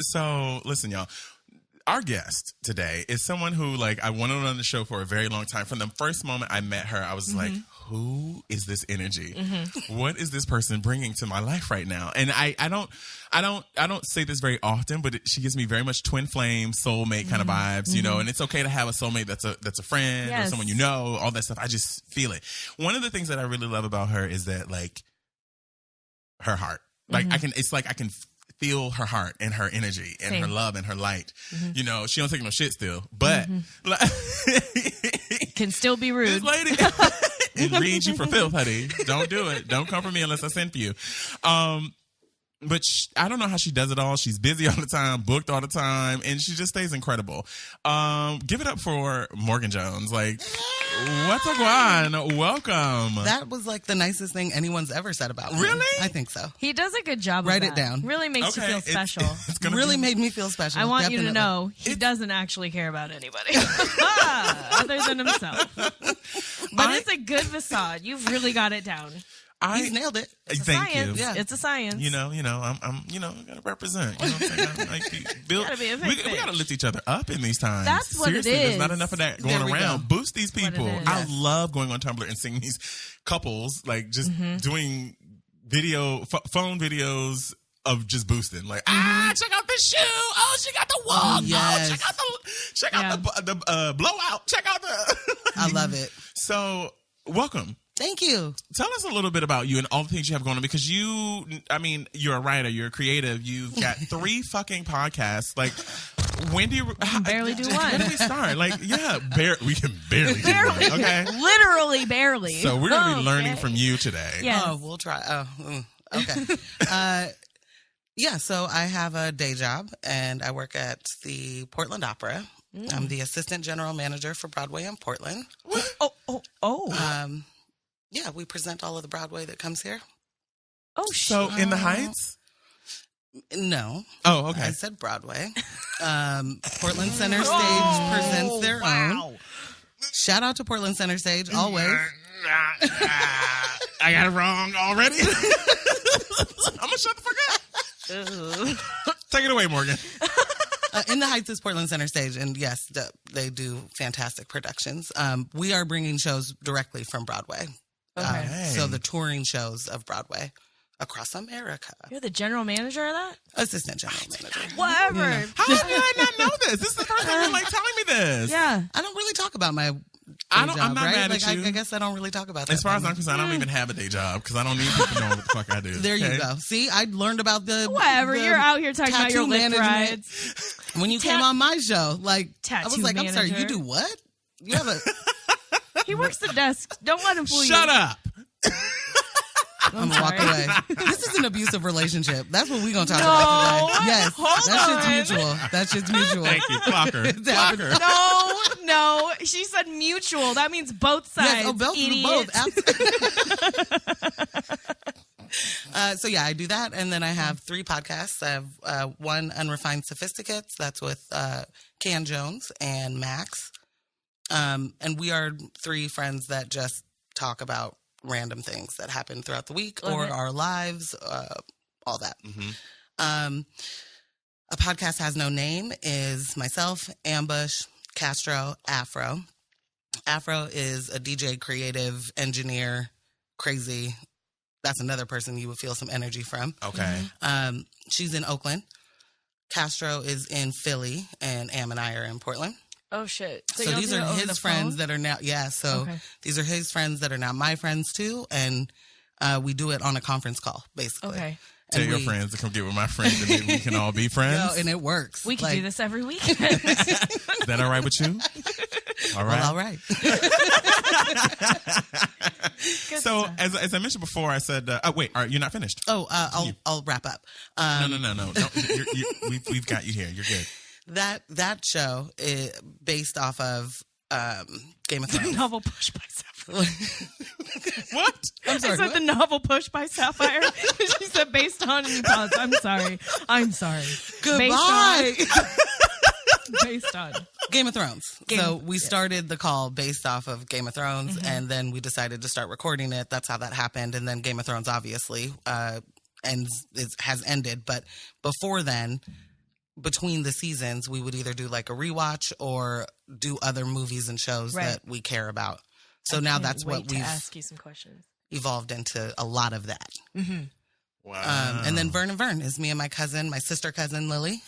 So listen, y'all. Our guest today is someone who, like, I wanted on the show for a very long time. From the first moment I met her, I was like, who is this energy? What is this person bringing to my life right now? And I don't say this very often, but she gives me very much twin flame, soulmate kind of vibes, you know, and it's okay to have a soulmate that's a friend or someone you know, all that stuff. I just feel it. One of the things that I really love about her is that, like, her heart. Like, I can feel her heart and her energy and her love and her light. You know, she don't take no shit still, but can still be rude. This lady and read you for filth, honey. Don't do it. Don't come for me unless I send for you. But I don't know how she does it all. She's busy all the time, booked all the time, and she just stays incredible. Give it up for Morgan Jones. Like, what's going on? Welcome. That was like the nicest thing anyone's ever said about me. Really? I think so. He does a good job. Write of it that. down. Really makes you feel special. It's really made me feel special. I want definitely. you to know he doesn't actually care about anybody other than himself. But it's a good facade. You've really got it down. He's nailed it. Thank you. Yeah. It's a science. I'm gotta represent. You know what I'm saying? We gotta lift each other up in these times. That's what Seriously, it is. There's not enough of that going around. Boost these people. I love going on Tumblr and seeing these couples like just doing phone videos of just boosting. Like, check out this shoe. Oh, she got the wall. Oh, yes. check out the blowout. Check out the. I love it. So, welcome. Thank you. Tell us a little bit about you and all the things you have going on, because you're a writer, you're a creative, you've got 3 fucking podcasts. Like, when do you barely do one? When do we start? Like, we can barely do one. Okay, literally barely. So we're gonna be learning from you today. Yes. Oh, we'll try. Okay. So I have a day job and I work at the Portland Opera. I'm the assistant general manager for Broadway in Portland. What? Oh. Yeah, we present all of the Broadway that comes here. Oh, so in the Heights? No. Oh, okay. I said Broadway. Portland Center Stage presents their own. Shout out to Portland Center Stage, always. I got it wrong already. I'm going to shut the fuck up. Take it away, Morgan. In the Heights is Portland Center Stage, and yes, they do fantastic productions. We are bringing shows directly from Broadway. Okay. So the touring shows of Broadway across America. You're the general manager of that? Assistant general manager. Whatever. Yeah. How did I not know this? This is the first time you're like telling me this. Yeah. I don't really talk about my I'm job, not right? mad at you. I guess I don't really talk about that. As far as I'm concerned, I don't even have a day job because I don't need people knowing what the fuck I do. There you go. See, I learned about whatever. You're out here talking about your lift rides. When you came on my show, like, I was like, manager. I'm sorry, you do what? You have a... He works the desk. Don't let him fool you. Shut up. I'm gonna walk away. This is an abusive relationship. That's what we're gonna talk about today. Yes, that shit's mutual. That shit's mutual. Thank you, Clocker. No. She said mutual. That means both sides. Both. So yeah, I do that, and then I have 3 podcasts. I have one, Unrefined Sophisticates. That's with Can Jones and Max, and we are 3 friends that just talk about random things that happen throughout the week or our lives, all that. A podcast has no name is myself, Ambush, Castro, Afro. Afro is a DJ, creative, engineer, crazy. That's another person you would feel some energy from. Okay. She's in Oakland. Castro is in Philly, and Am and I are in Portland. Oh, shit. So these are his friends that are now, these are his friends that are now my friends too. And we do it on a conference call, basically. Okay. Tell your friends to come get with my friends and maybe we can all be friends. And it works. We can do this every week. Is that all right with you? All right. Well, all right. So as I mentioned before, I said, wait, all right, you're not finished. I'll wrap up. No. We've got you here. You're good. That show is based off of Game of Thrones. The novel Push by Sapphire. What? I'm sorry. I said the novel Push by Sapphire. She said based on, and you paused. I'm sorry. Goodbye. Based on Game of Thrones. We started the call based off of Game of Thrones, and then we decided to start recording it. That's how that happened. And then Game of Thrones, obviously, has ended. But before then, between the seasons, we would either do like a rewatch or do other movies and shows that we care about. So now that's what we've ask you some questions. Evolved into a lot of that. Mm-hmm. Wow. And then Vern and Vern is me and my cousin, my sister cousin Lily.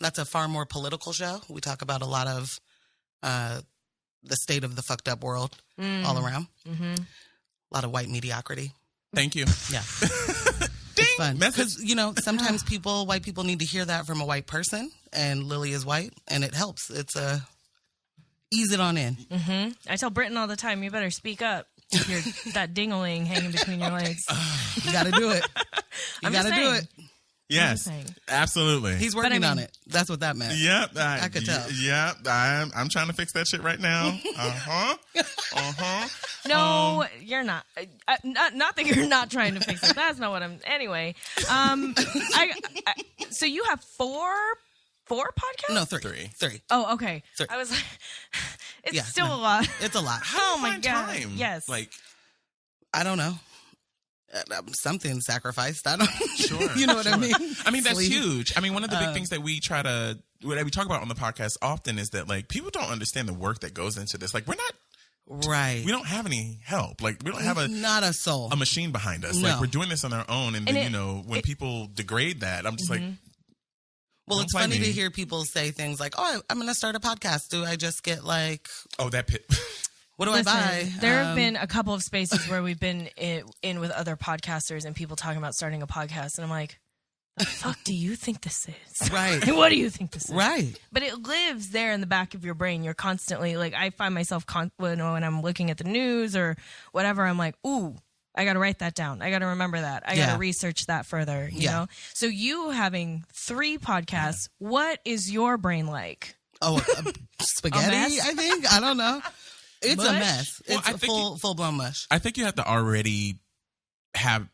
That's a far more political show. We talk about a lot of the state of the fucked up world all around. Mm-hmm. A lot of white mediocrity. Thank you. Yeah. It's fun. Because, sometimes white people need to hear that from a white person, and Lily is white, and it helps. It's ease it on in. Mm-hmm. I tell Britton all the time, you better speak up. You're that ding-a-ling hanging between your legs. You got to do it. You got to do it. Yes, absolutely. He's working on it. That's what that meant. Yep. I could tell. Yep. I'm trying to fix that shit right now. Uh-huh. Uh-huh. No, you're not. Not that you're not trying to fix it. That's not what I'm... Anyway. So you have four podcasts? No, three. Oh, okay. 3. I was like... It's still a lot. It's a lot. How do you my find God. time? Yes. Like... I don't know. Something sacrificed. I don't. Sure. You know what I mean? I mean, that's Sleep. huge. I mean, one of the big things that we talk about on the podcast often is that like people don't understand the work that goes into this. Like we don't have any help. Like we don't have not a soul, a machine behind us. No. Like we're doing this on our own. And then, when people degrade that, I'm just like, well, it's funny to hear people say things like, oh, I'm going to start a podcast. Do I just get like, oh, that pit. What do I buy? There have been a couple of spaces where we've been in with other podcasters and people talking about starting a podcast. And I'm like, the fuck do you think this is? Right. What do you think this is? Right. But it lives there in the back of your brain. You're constantly like, I find myself when I'm looking at the news or whatever, I'm like, ooh, I got to write that down. I got to remember that. I got to research that further, you know? So you having 3 podcasts, what is your brain like? Oh, spaghetti, I think. I don't know. It's mush? A mess. Well, It's full-blown mush. I think you have to already have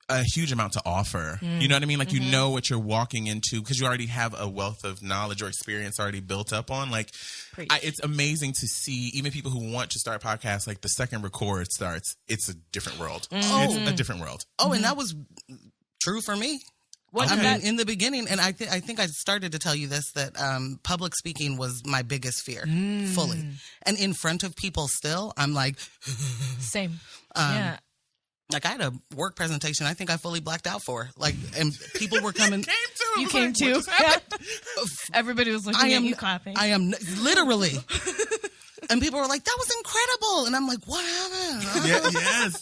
a huge amount to offer. You know what I mean? Like, you know what you're walking into because you already have a wealth of knowledge or experience already built up on. Like, it's amazing to see even people who want to start podcasts, like the second record starts, it's a different world. It's a different world. Oh, and that was true for me. I mean, in the beginning, and I think I started to tell you this, that public speaking was my biggest fear, fully. And in front of people still, I'm like... Same. Yeah. Like, I had a work presentation I think I fully blacked out for. Like, and people were coming... You came too? Yeah. Everybody was looking at you clapping. I am... Literally... And people were like, that was incredible. And I'm like, what happened?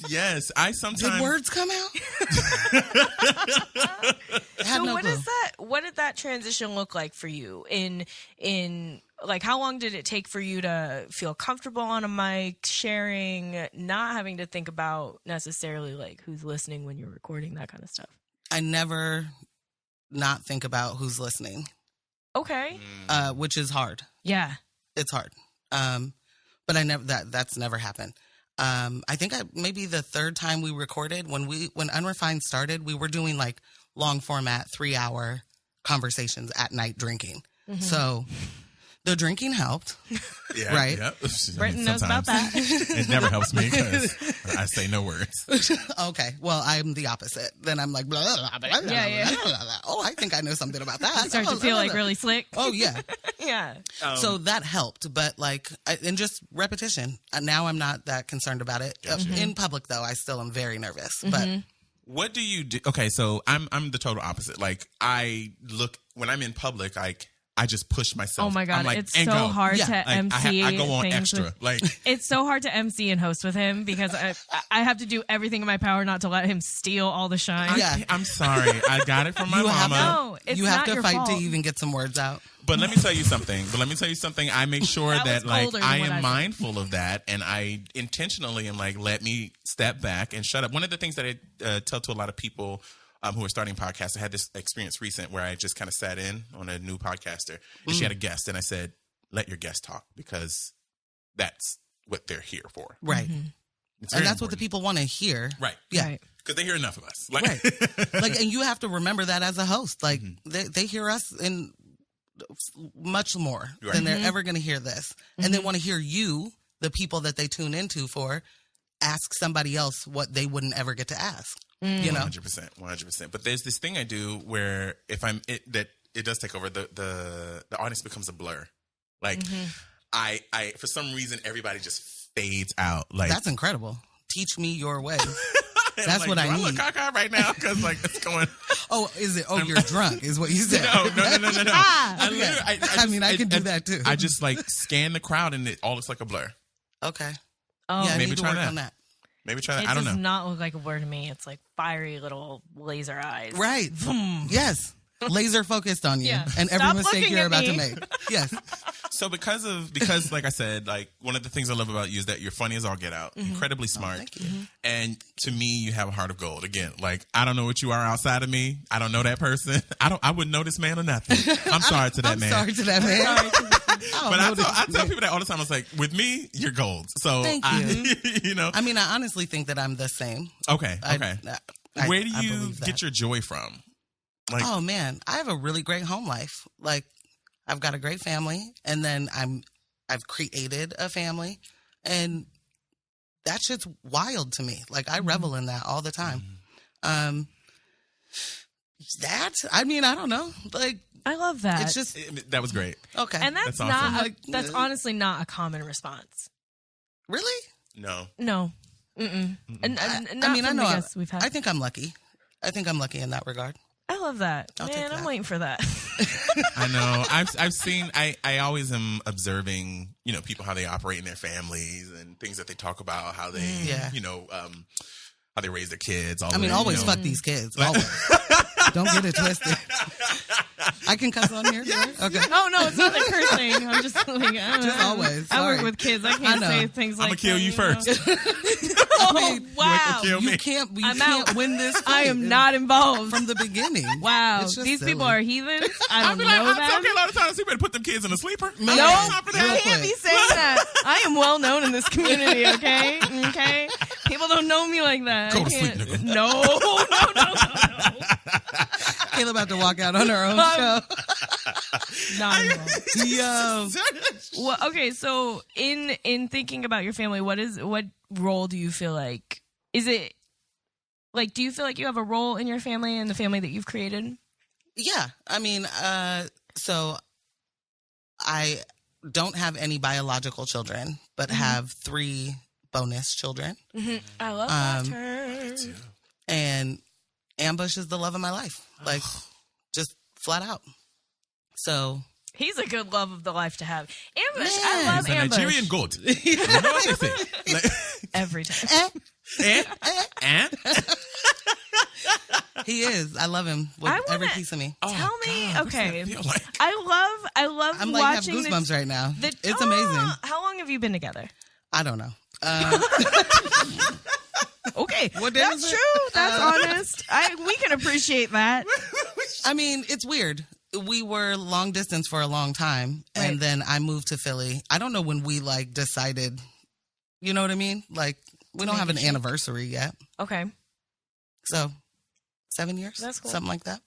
Yes. I sometimes... Did words come out? What did that transition look like for you? In like, how long did it take for you to feel comfortable on a mic, sharing, not having to think about necessarily like who's listening when you're recording, that kind of stuff? I never not think about who's listening. Okay. Which is hard. Yeah. It's hard. But I never, that's never happened. I think maybe the third time we recorded when Unrefined started, we were doing like long format 3-hour conversations at night drinking. So the drinking helped. Yeah, right. Yep. Britton knows about that. It never helps me because I say no words. Okay. Well, I'm the opposite. Then I'm like, blah, blah, blah, blah, yeah. blah, blah, blah. Oh, I think I know something about that. You start to feel like really slick. Oh, yeah. Yeah. So that helped, but like, and just repetition. Now I'm not that concerned about it. In public, though, I still am very nervous. But what do you do? Okay, so I'm the total opposite. Like, when I'm in public, like, I just push myself. Oh my God, like, it's so hard to MC. I go on extra. It's so hard to MC and host with him because I have to do everything in my power not to let him steal all the shine. I'm sorry. I got it from my mama. It's you have not to your fight fault. to even get some words out. But let me tell you something. I make sure that like I am I mindful of that, and I intentionally am like, let me step back and shut up. One of the things that I tell to a lot of people who are starting podcasts, I had this experience recent where I just kind of sat in on a new podcaster, and she had a guest, and I said, let your guest talk because that's what they're here for. Right. And that's what the people want to hear. Right. Yeah. Because they hear enough of us. Right. Like, and you have to remember that as a host. Like, they hear us in much more than they're ever going to hear this. And they want to hear you, the people that they tune into for, ask somebody else what they wouldn't ever get to ask. You know, 100%. But there's this thing I do where if it does take over, the audience becomes a blur. Like I for some reason everybody just fades out. Like that's incredible. Teach me your way. That's like, what I need. I look cockeyed right now because like it's going. Oh, is it? Oh, you're drunk, is what you said. No. I can do that too. I just like scan the crowd and it all looks like a blur. Okay. Oh, yeah, I maybe need to try work that. on that. Maybe try that. It I don't know. does not look like a blur to me. It's like fiery little laser eyes. Right. Yes. Laser focused on you Yeah. and every Stop mistake looking you're at about to me. make. Yes. So because like I said, like one of the things I love about you is that you're funny as all get out, incredibly smart, thank you. and to me you have a heart of gold. Again, like I don't know what you are outside of me. I don't know that person. I wouldn't know this man or nothing. I'm sorry to that I'm man. sorry to that man. But I tell people that all the time. I was like, with me, you're gold. So Thank you. you know. I mean, I honestly think that I'm the same. Okay. Where do I you believe that. get your joy from? Like, Oh man, I have a really great home life. Like I've got a great family, and then I've created a family, and that shit's wild to me. Like I revel in that all the time. I don't know. Like I love that. it's just that was great. okay. and that's awesome. not Like, that's honestly not a common response. really? No. No. Mm-mm. And, I not mean, I from know. the guests we've had. I think I'm lucky. I think I'm lucky in that regard. I love that. I'll take Man, I'm that. waiting for that. I know. I've seen. I always am observing. You know, people how they operate in their families and things that they talk about. How they, Yeah. you know, how they raise their kids. All I mean, the, always you know. fuck these kids. Always. Don't get it twisted. I can cuss on here. Yes. Okay. Oh no, it's not a cursing. I'm just like, I don't Just know. always. I work Sorry. with kids. I I can't know. say things like I'm gonna kill that, you know? first. Oh wow! Kill me. You can't I'm out. win this I fight am not involved. from the beginning. Wow, It's just these people silly. are heathens. I I'll don't be like, know I tell them. kids all the time. So you better put them kids in a sleeper. No. I don't have time for You that. can't be saying that. I am well known in this community, okay? Okay? People don't know me like that. Go I to sleep, can't- nigga. No. Kayla about to walk out on her own show. Not involved. Yo. Well, okay, so in thinking about your family, what role do you feel like? Is it like, do you feel like you have a role in your family and the family that you've created? Yeah. I mean, so I don't have any biological children, but have 3 bonus children. I love that Um, term. And Ambush is the love of my life. Like, just flat out. So, He's a good love of the life to have. Ambush, Man. I love It's a Ambush. Nigerian goat. You know what they say? Like, Every time. and he is. I love him with I wanna- every piece of me. Tell me, what's that okay. feel like? I love I'm like, have watching goosebumps right now. the, It's amazing. How long have you been together? I don't know. Okay, What day that's is it? true. That's honest. We can appreciate that. I mean, it's weird. We were long distance for a long time, and Right. then I moved to Philly. I don't know when we like decided. You know what I mean? Like, we don't make have a an shift. anniversary yet. Okay, So, 7 years? That's cool. Something like that.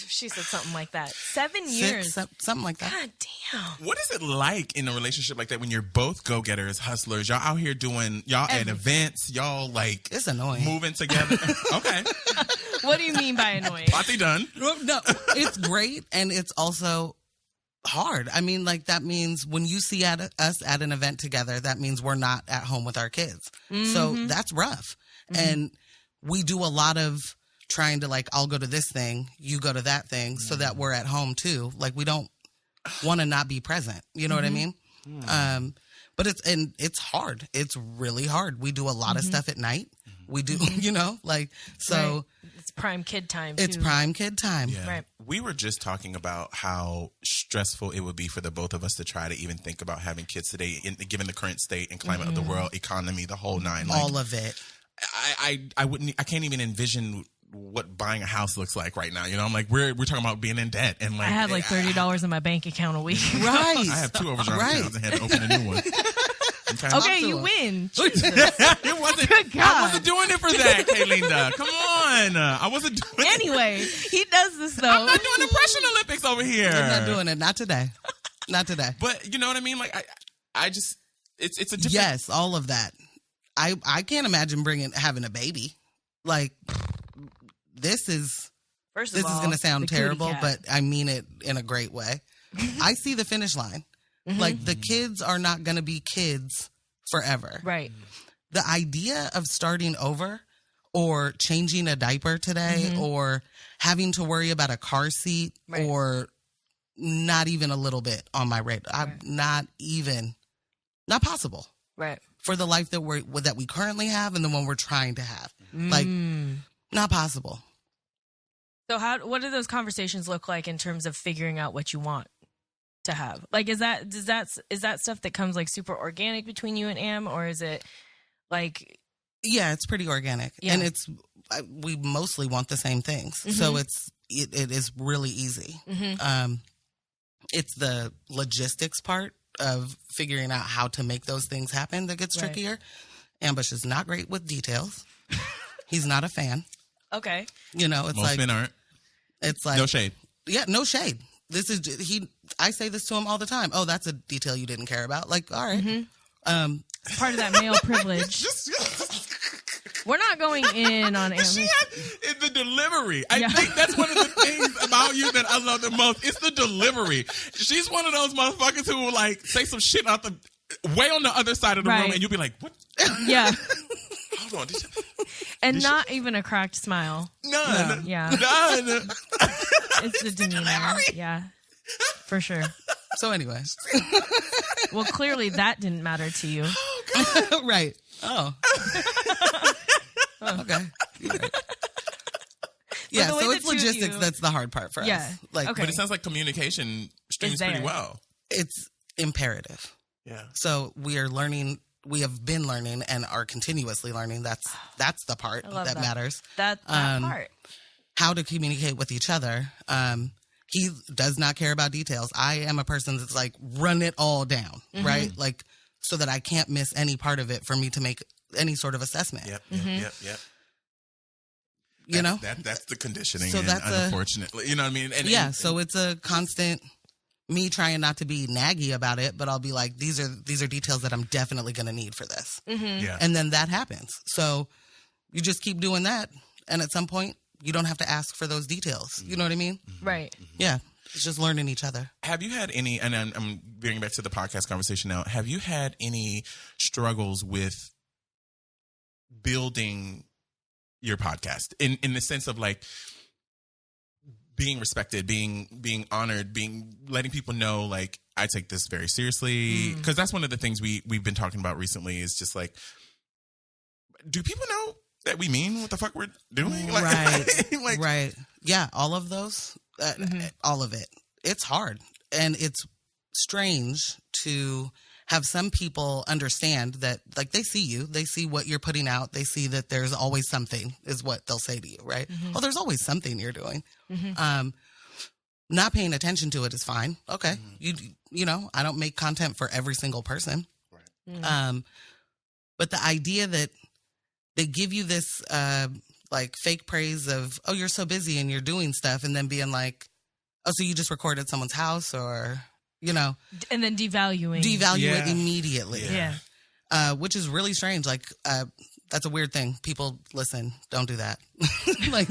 she said something like that. 7 6, years. something like that. God damn. What is it like in a relationship like that when you're both go-getters, hustlers? Y'all out here doing, y'all at Everything. events, y'all like It's annoying. moving together. Okay. What do you mean by annoying? Party done. No, it's great, and it's also hard. I mean, like, that means when you see us at an event together, that means we're not at home with our kids. So that's rough. And we do a lot of trying to, like, I'll go to this thing, you go to that thing, so that we're at home too. Like, we don't want to not be present. You know what I mean? But it's hard. It's really hard. We do a lot of stuff at night. We do, you know, like, so Right. It's prime kid time. it's too. prime kid time. Yeah. Right. We were just talking about how stressful it would be for the both of us to try to even think about having kids today, given the current state and climate of the world, economy, the whole nine. Like, All of it. I can't even envision what buying a house looks like right now. You know, I'm like, we're talking about being in debt, and like I had like $30 in my bank account a week. Right. I have 2 overdraft Right. accounts and had to open a new one. Okay. Okay, to you him. win. It wasn't. Good God. I wasn't doing it for that, Kaylinda. Come on. I wasn't doing it. Anyway, he does this though. I'm not doing impression Olympics over here. I'm not doing it. Not today. Not today. But you know what I mean? Like I just it's a different. Yes, all of that. I can't imagine having a baby. Like, this is First of all, going to sound the cootie terrible, cat. but I mean it in a great way. I see the finish line. Like, the kids are not going to be kids forever. Right. The idea of starting over or changing a diaper today or having to worry about a car seat or not even a little bit on my radar. Not possible. Right. For the life that we currently have and the one we're trying to have. Like, not possible. So what do those conversations look like in terms of figuring out what you want to have? Like, is that stuff that comes like super organic between you and Am, or is it like? Yeah, it's pretty organic, and we mostly want the same things, so it is really easy. It's the logistics part of figuring out how to make those things happen that gets trickier. Ambush is not great with details. He's not a fan. Okay. You know, it's most men aren't. It's like no shade. Yeah, no shade. This is I say this to him all the time. Oh, that's a detail you didn't care about. Like, all right. Part of that male privilege. We're not going in on Am. The delivery. I think that's one of the things about you that I love the most. It's the delivery. She's one of those motherfuckers who will like say some shit out the way on the other side of the room, and you'll be like, "What?" Yeah. Hold on. And not even a cracked smile. None. No. Yeah. None. It's the demeanor. Yeah. For sure. So anyway. Well, clearly that didn't matter to you. Right. Oh. Okay. Right. Yeah, so it's logistics that's the hard part for us. Like, okay. But it sounds like communication streams pretty well. It's imperative. Yeah. So we have been learning and are continuously learning. That's the part that matters. That part. How to communicate with each other. He does not care about details. I am a person that's like, run it all down, right? Like, so that I can't miss any part of it for me to make any sort of assessment. Yep. You know? That's the conditioning. So that's unfortunately, you know what I mean? And, so it's a constant me trying not to be naggy about it, but I'll be like, these are details that I'm definitely going to need for this. Yeah. And then that happens. So you just keep doing that. And at some point, you don't have to ask for those details. You know what I mean? Right. Yeah. It's just learning each other. Have you had any, and I'm veering back to the podcast conversation now, have you had any struggles with building your podcast in the sense of like being respected, being honored, letting people know like I take this very seriously? Because that's one of the things we've been talking about recently is just like, do people know that we mean what the fuck we're doing? Like, right. Right. Yeah. All of those, all of it. It's hard. And it's strange to have some people understand that, like, they see you, they see what you're putting out. They see that there's always something is what they'll say to you. Right. Oh, there's always something you're doing. Not paying attention to it is fine. Okay. You know, I don't make content for every single person. Right. But the idea that they give you this, like, fake praise of, oh, you're so busy and you're doing stuff, and then being like, oh, so you just recorded someone's house, or, you know. And then devalue it immediately. Yeah. Which is really strange. Like, that's a weird thing. People, listen, don't do that. Like,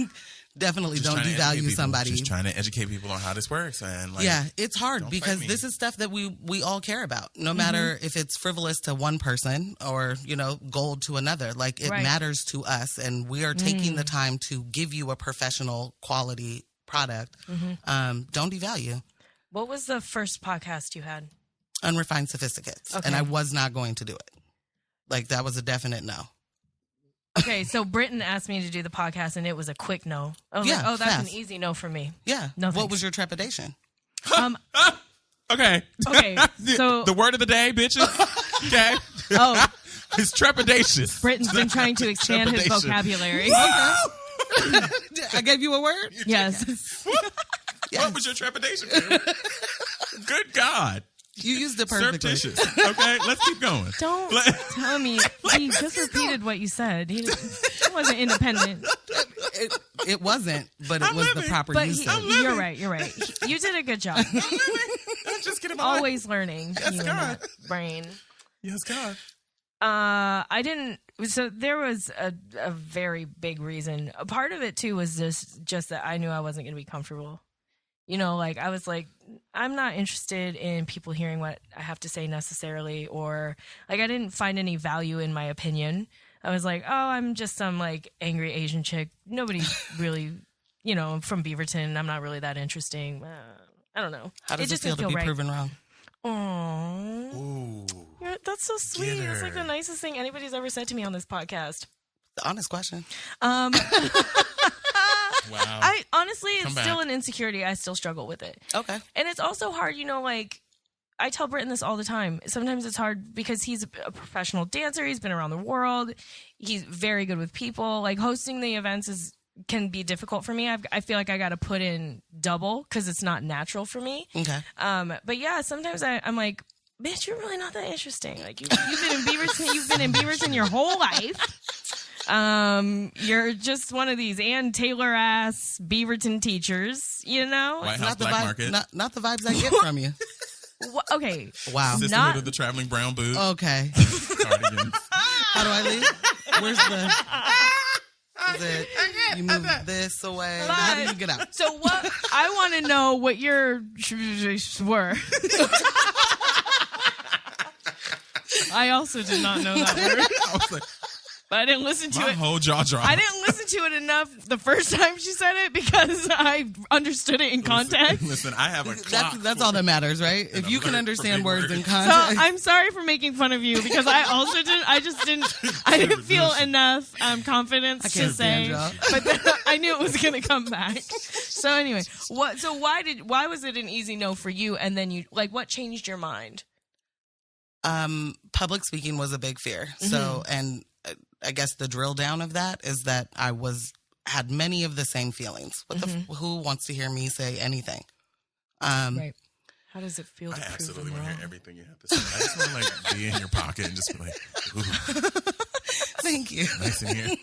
definitely just don't devalue somebody. Just trying to educate people on how this works. And like, yeah, it's hard because this is stuff that we all care about, no matter if it's frivolous to one person or, you know, gold to another. Like, it matters to us, and we are taking the time to give you a professional quality product. Don't devalue. What was the first podcast you had? Unrefined Sophisticates. Okay. And I was not going to do it. Like, that was a definite no. Okay, so Britton asked me to do the podcast, and it was a quick no. I was like, oh, that's an easy no for me. Yeah. No, what thanks. was your trepidation? Okay. So the word of the day, bitches. Okay. Oh, it's trepidatious. Britton's been trying to expand his vocabulary. I gave you a word? Yes. What was your trepidation? Good God. You used it perfectly. Surreptitious. Okay, let's keep going. Don't tell me. He just repeated what you said. He wasn't independent. It wasn't, but it was the proper usage. You're right. You did a good job. Just kidding. Always learning. Yes, God. Brain. Yes, God. I didn't. So there was a very big reason. A part of it too was just that I knew I wasn't going to be comfortable. You know, like I was like, I'm not interested in people hearing what I have to say necessarily, or like I didn't find any value in my opinion. I was like, oh, I'm just some like angry Asian chick. Nobody really, you know, from Beaverton. I'm not really that interesting. I don't know. How does it feel to be proven wrong? Oh, that's so sweet. It's like the nicest thing anybody's ever said to me on this podcast. The honest question. Wow. I honestly, it's still an insecurity. I still struggle with it. Okay. And it's also hard, you know, like I tell Britton this all the time. Sometimes it's hard because he's a professional dancer. He's been around the world. He's very good with people. Like hosting the events can be difficult for me. I feel like I got to put in double because it's not natural for me. Okay. But yeah, sometimes I'm like, bitch, you're really not that interesting. Like you've been in Beaverton. You've been in Beaverton your whole life. You're just one of these Ann Taylor ass Beaverton teachers, you know? White House not the Black vibe, Market. not the vibes I get from you. Okay. Wow. Sisterhood of the Traveling Brown Boot. Okay. Cardigans. How do I leave? Where's the... Is it, you move this away? How do you get out? So what? I want to know what your were. I also did not know that word. I was like, but I didn't listen to my it. whole jaw dropped. I didn't listen to it enough the first time she said it because I understood it in context. Listen, I have a clock. That's all that matters, right? If you can understand words in So context. I'm sorry for making fun of you because I also didn't. I didn't feel enough confidence to say. But then I knew it was going to come back. So anyway, what? So why was it an easy no for you? And then you what changed your mind? Public speaking was a big fear. So, and I guess the drill down of that is that I had many of the same feelings. Who wants to hear me say anything? Right. How does it feel? I to absolutely prove want to them hear everything you have to say. I just want to be in your pocket and just be like, ooh. Thank you. Nice in here.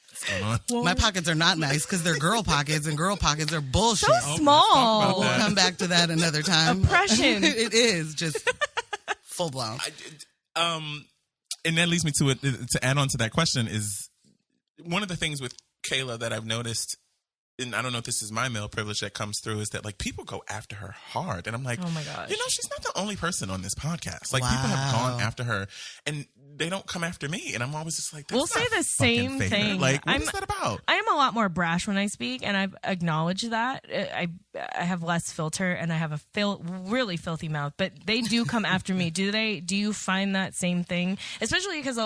What's going on? My pockets are not nice because they're girl pockets, and girl pockets are bullshit. So small. We'll come back to that another time. Oppression. It is just full blown. And that leads me to add on to that question is one of the things with Kayla that I've noticed, and I don't know if this is my male privilege that comes through, is that like people go after her hard. And I'm like, oh my gosh. You know, she's not the only person on this podcast. Like people have gone after her and they don't come after me. And I'm always just like, we'll say the same thing. Like, what is that about? I am a lot more brash when I speak, and I've acknowledged that. I have less filter, and I have a really filthy mouth. But they do come after me. Do you find that same thing? Especially because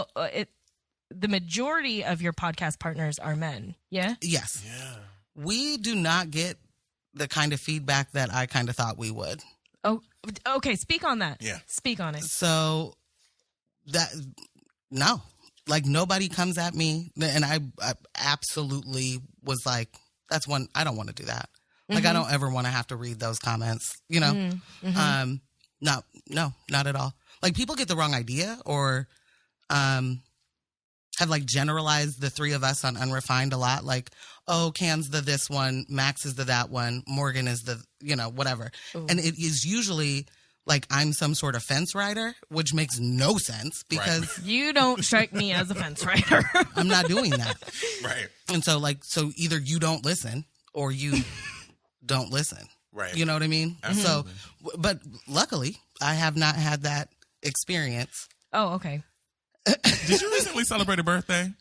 the majority of your podcast partners are men. Yeah. Yes. Yeah. We do not get the kind of feedback that I kind of thought we would. Oh, okay. Speak on that. Yeah. Speak on it. So no, like nobody comes at me, and I absolutely was like, that's one, I don't want to do that. Like I don't ever want to have to read those comments, you know? No, not at all. Like people get the wrong idea or, have like generalized the three of us on Unrefined a lot. Like, oh, Can's the this one, Max is the that one, Morgan is the, whatever. Ooh. And it is usually like I'm some sort of fence rider, which makes no sense because you don't strike me as a fence rider. I'm not doing that. Right. And so either you don't listen or you don't listen. Right. You know what I mean? Absolutely. So, but luckily I have not had that experience. Oh, okay. Did you recently celebrate a birthday?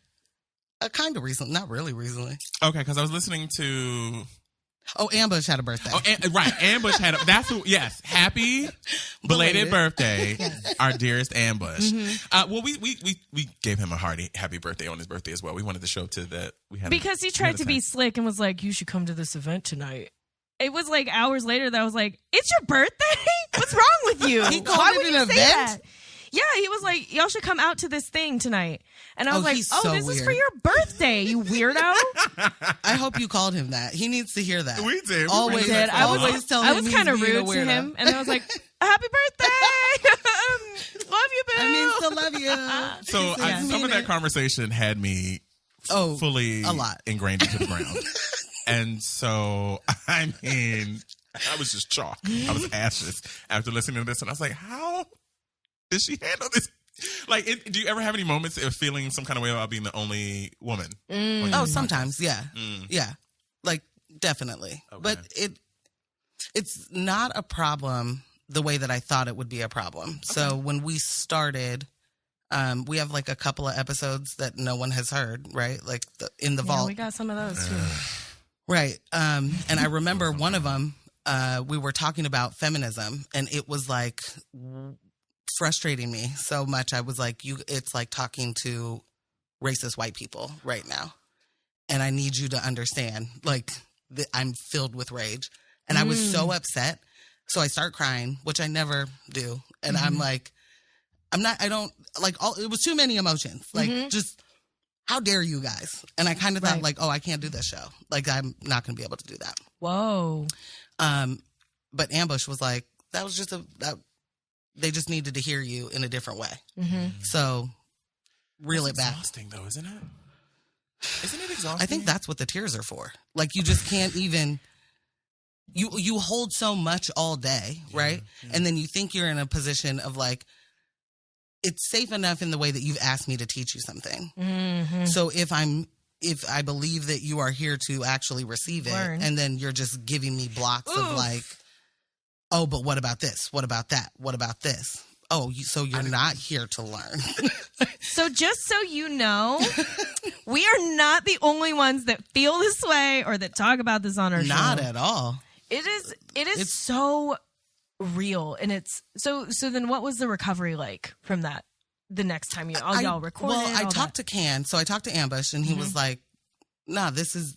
Kind of recently, not really recently. Okay, because I was listening to. Oh, Ambush had a birthday. Oh, right. Ambush had a. That's who. Yes, happy belated birthday, yes. Our dearest Ambush. Well, we gave him a hearty happy birthday on his birthday as well. We wanted to show to that we had because he tried to be slick and was like, "You should come to this event tonight." It was like hours later that I was like, "It's your birthday? What's wrong with you? He called it an event." That? Yeah, he was like, y'all should come out to this thing tonight. And I was like, this is for your birthday, you weird I hope you called him that. He needs to hear that. We did. Always did. I was kind of rude to him. And I was like, happy birthday. Love you, Bill. I mean, still love you. So some of that conversation had me fully ingrained into the ground. And so, I mean, I was just chalk. I was ashes after listening to this. And I was like, how did she handle this Like, do you ever have any moments of feeling some kind of way about being the only woman? Oh, sometimes, yeah. Yeah. Like, definitely. Okay. But it's not a problem the way that I thought it would be a problem. Okay. So when we started, we have like a couple of episodes that no one has heard, right? Like in the vault. We got some of those too. Right. And I remember one of them, we were talking about feminism, and it was like frustrating me so much. I was like, it's like talking to racist white people right now. And I need you to understand, like, I'm filled with rage. And I was so upset. So I start crying, which I never do. And I'm like, it was too many emotions. Like, just, how dare you guys? And I kind of thought, like, oh, I can't do this show. Like, I'm not going to be able to do that. Whoa. But Ambush was like, that was just they just needed to hear you in a different way. So, reel it back. It's exhausting, though, isn't it? Isn't it exhausting? I think that's what the tears are for. Like, you just can't even... You hold so much all day, right? Yeah. And then you think you're in a position of like, it's safe enough in the way that you've asked me to teach you something. So if I believe that you are here to actually receive it, and then you're just giving me blocks of like, oh, but what about this? What about that? What about this? Oh, so you're not here to learn. So just so you know, we are not the only ones that feel this way or that talk about this on our show. Not at all. It is so real, and it's so then what was the recovery like from that the next time y'all recorded? Well, I talked to Can, so I talked to Ambush, and he was like, nah, this is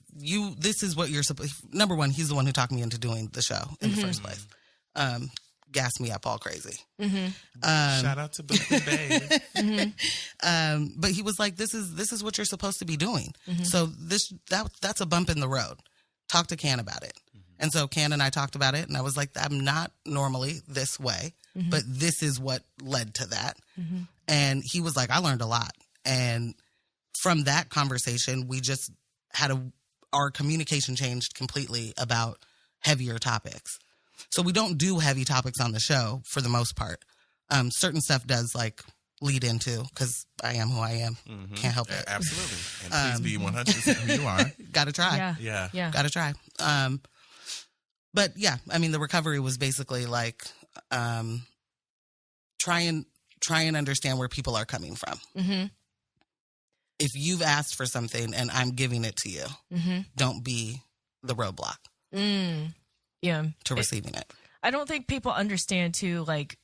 what you're supposed. Number one, he's the one who talked me into doing the show in the first place. Gassed me up all crazy. Shout out to Booth and Babe. But he was like, this is what you're supposed to be doing. So that's a bump in the road. Talk to Can about it. And so Can and I talked about it, and I was like, I'm not normally this way, but this is what led to that. And he was like, I learned a lot. And from that conversation, we just had our communication changed completely about heavier topics. So we don't do heavy topics on the show for the most part. Certain stuff does like lead into, because I am who I am. Can't help it. Absolutely. And please be 100% who you are. Gotta try. Yeah. Gotta try. But yeah, I mean, the recovery was basically like, try and understand where people are coming from. If you've asked for something and I'm giving it to you, don't be the roadblock. To receiving it. I don't think people understand too, like,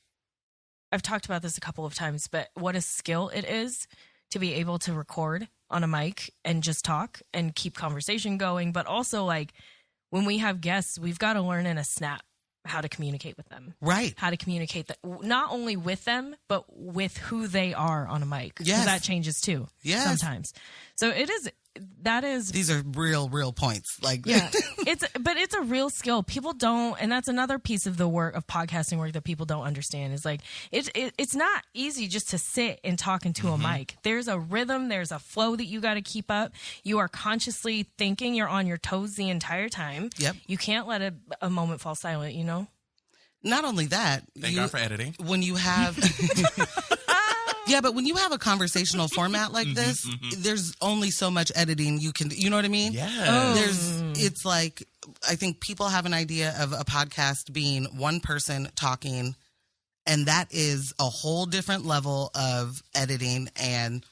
I've talked about this a couple of times, but what a skill it is to be able to record on a mic and just talk and keep conversation going. But also, like, when we have guests, we've got to learn in a snap how to communicate with them. Right. How to communicate that, not only with them, but with who they are on a mic. Yes. That changes too. Yes. Sometimes. So these are real points. Like, yeah, it's a real skill. People don't, and that's another piece of the work of podcasting work that people don't understand is like, it's not easy just to sit and talk into a mic. There's a rhythm, there's a flow that you got to keep up. You are consciously thinking, you're on your toes the entire time. Yep. You can't let a moment fall silent, you know? Not only that. Thank God for editing. When you have... Yeah, but when you have a conversational format like this, there's only so much editing you can do. You know what I mean? Yeah. It's like, I think people have an idea of a podcast being one person talking, and that is a whole different level of editing and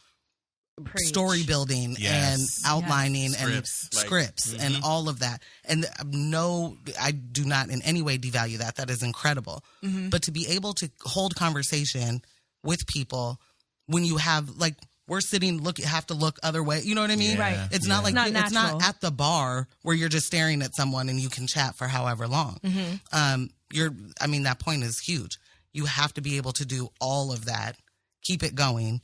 story building and outlining and scripts and all of that. And no, I do not in any way devalue that. That is incredible. But to be able to hold conversation with people when you have, like, we're sitting, have to look other way. You know what I mean? Right. It's not like, it's not at the bar where you're just staring at someone and you can chat for however long. That point is huge. You have to be able to do all of that, keep it going,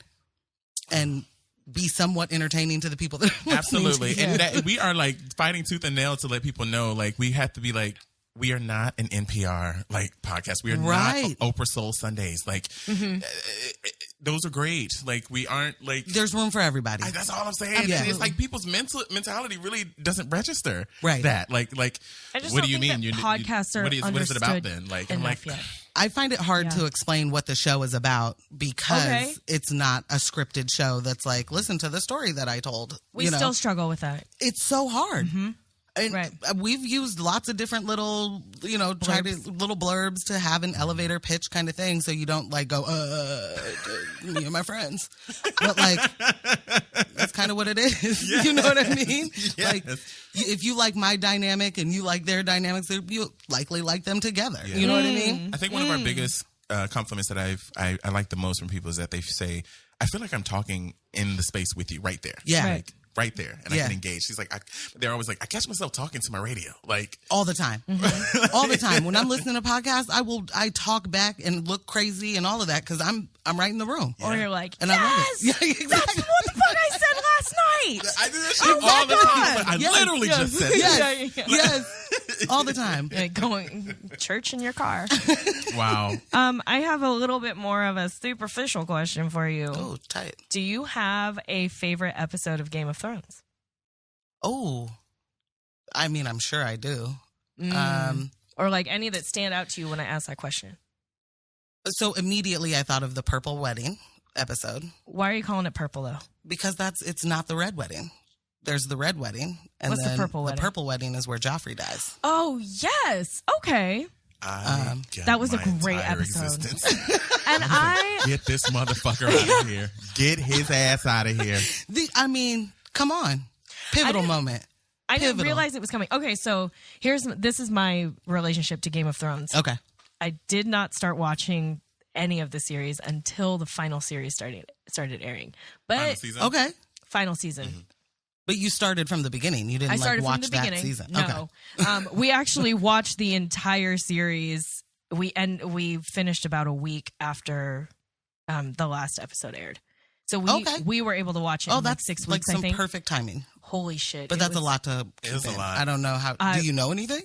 and be somewhat entertaining to the people that are absolutely. And that we are like fighting tooth and nail to let people know, like, we have to be like, we are not an NPR like podcast. We are not Oprah Soul Sundays. Like, those are great. Like, we aren't like. There's room for everybody. That's all I'm saying. And it's like people's mentality really doesn't register that. Like, I just what don't do you think mean? That podcasts are what is it about then? Like, I'm like, yet. I find it hard to explain what the show is about because it's not a scripted show that's like, listen to the story that I told. We still struggle with that. It's so hard. Mm-hmm. And we've used lots of different little, little blurbs to have an elevator pitch kind of thing, so you don't like go, me and my friends. But like, that's kind of what it is. Yes. You know what I mean? Yes. Like, if you like my dynamic and you like their dynamics, you likely like them together. Yeah. You know what I mean? I think one of our biggest compliments that I like the most from people is that they say, I feel like I'm talking in the space with you right there. Yeah. Right there, and I can engage. She's like, they're always like, I catch myself talking to my radio, like all the time, all the time. When I'm listening to podcasts, I talk back and look crazy and all of that because I'm right in the room. Or you're like, and I love it. Yeah, exactly. That's what the fuck I said last night. I do that shit all the time. Like, I literally just said that. Yes, all the time. Going church in your car. Wow. I have a little bit more of a superficial question for you. Oh, tight. Do you have a favorite episode of Game of Thrones? Oh, I mean, I'm sure I do. Or like any that stand out to you when I ask that question? So immediately I thought of the Purple Wedding episode. Why are you calling it purple though? Because it's not the Red Wedding. There's the Red Wedding. And what's then the Purple Wedding? The Purple Wedding is where Joffrey dies. Oh, yes. Okay. That was a great episode. And get this motherfucker out of here. Get his ass out of here. Come on. Pivotal moment. I didn't realize it was coming. Okay, so this is my relationship to Game of Thrones. Okay. I did not start watching any of the series until the final series started airing. But final season? Okay. Final season. Mm-hmm. But you started from the beginning. You didn't watch that season. No. Okay. We actually watched the entire series. We finished about a week after the last episode aired. So we were able to watch it in that's 6 like weeks, I some think. perfect timing. Holy shit. But that's a lot to It was a lot. I don't know how. Do you know anything?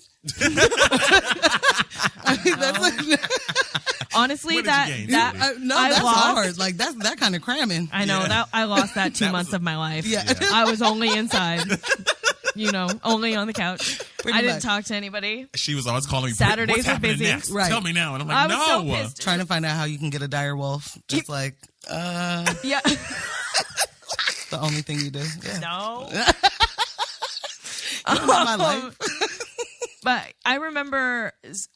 Honestly, that's hard. Like that's that kind of cramming. I know that I lost that 2 months of my life. Yeah. I was only inside, only on the couch. I didn't talk to anybody. She was always calling me. Saturdays were busy. Next? Right. Tell me now. And I'm like, I was so pissed. Trying to find out how you can get a dire wolf. Just like, yeah. The only thing you do. Yeah. No. My life. But I remember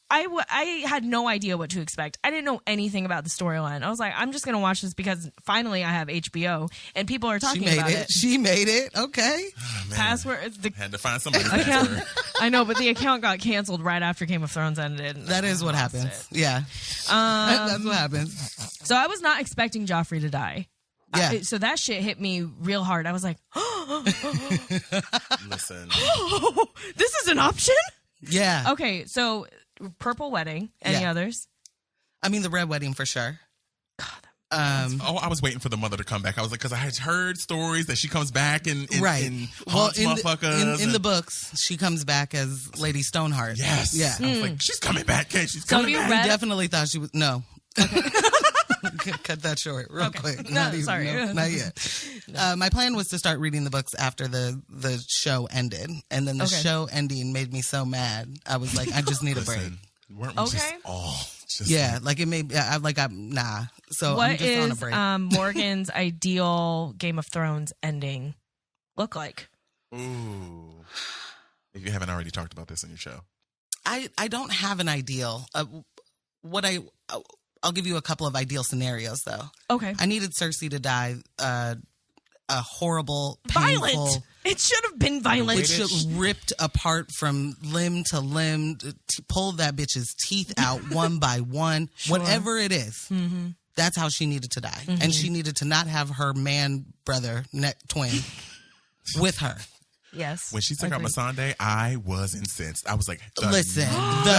I had no idea what to expect. I didn't know anything about the storyline. I was like, I'm just going to watch this because finally I have HBO and people are talking about it. She made it. Okay. Oh, Password. Had to find somebody's password. I know, but the account got canceled right after Game of Thrones ended. That is what happens. Yeah. That's what happens. So I was not expecting Joffrey to die. Yeah. So that shit hit me real hard. I was like, Listen. This is an option? Yeah. Okay, so Purple Wedding. Any others? I mean, the Red Wedding for sure. I was waiting for the mother to come back. I was like, because I had heard stories that she comes back and haunts motherfuckers. In the books, she comes back as Lady Stoneheart. Yes. Yeah. I was like, she's coming back. She's coming back. I definitely thought she was. No. Okay. Cut that short real quick. Not yet. My plan was to start reading the books after the show ended, and then the show ending made me so mad. I was like, I just need a break. Weren't we just all just like it made I'm nah. So what I'm just on a break. Morgan's ideal Game of Thrones ending look like? Ooh, if you haven't already talked about this in your show, I don't have an ideal. I'll give you a couple of ideal scenarios, though. Okay. I needed Cersei to die a horrible, painful... Violent! It should have been violent. It should have ripped apart from limb to limb, pulled that bitch's teeth out one by one. Sure. Whatever it is, that's how she needed to die. Mm-hmm. And she needed to not have her man brother, twin, with her. Yes. When she took out Missandei, I was incensed. I was like, listen, the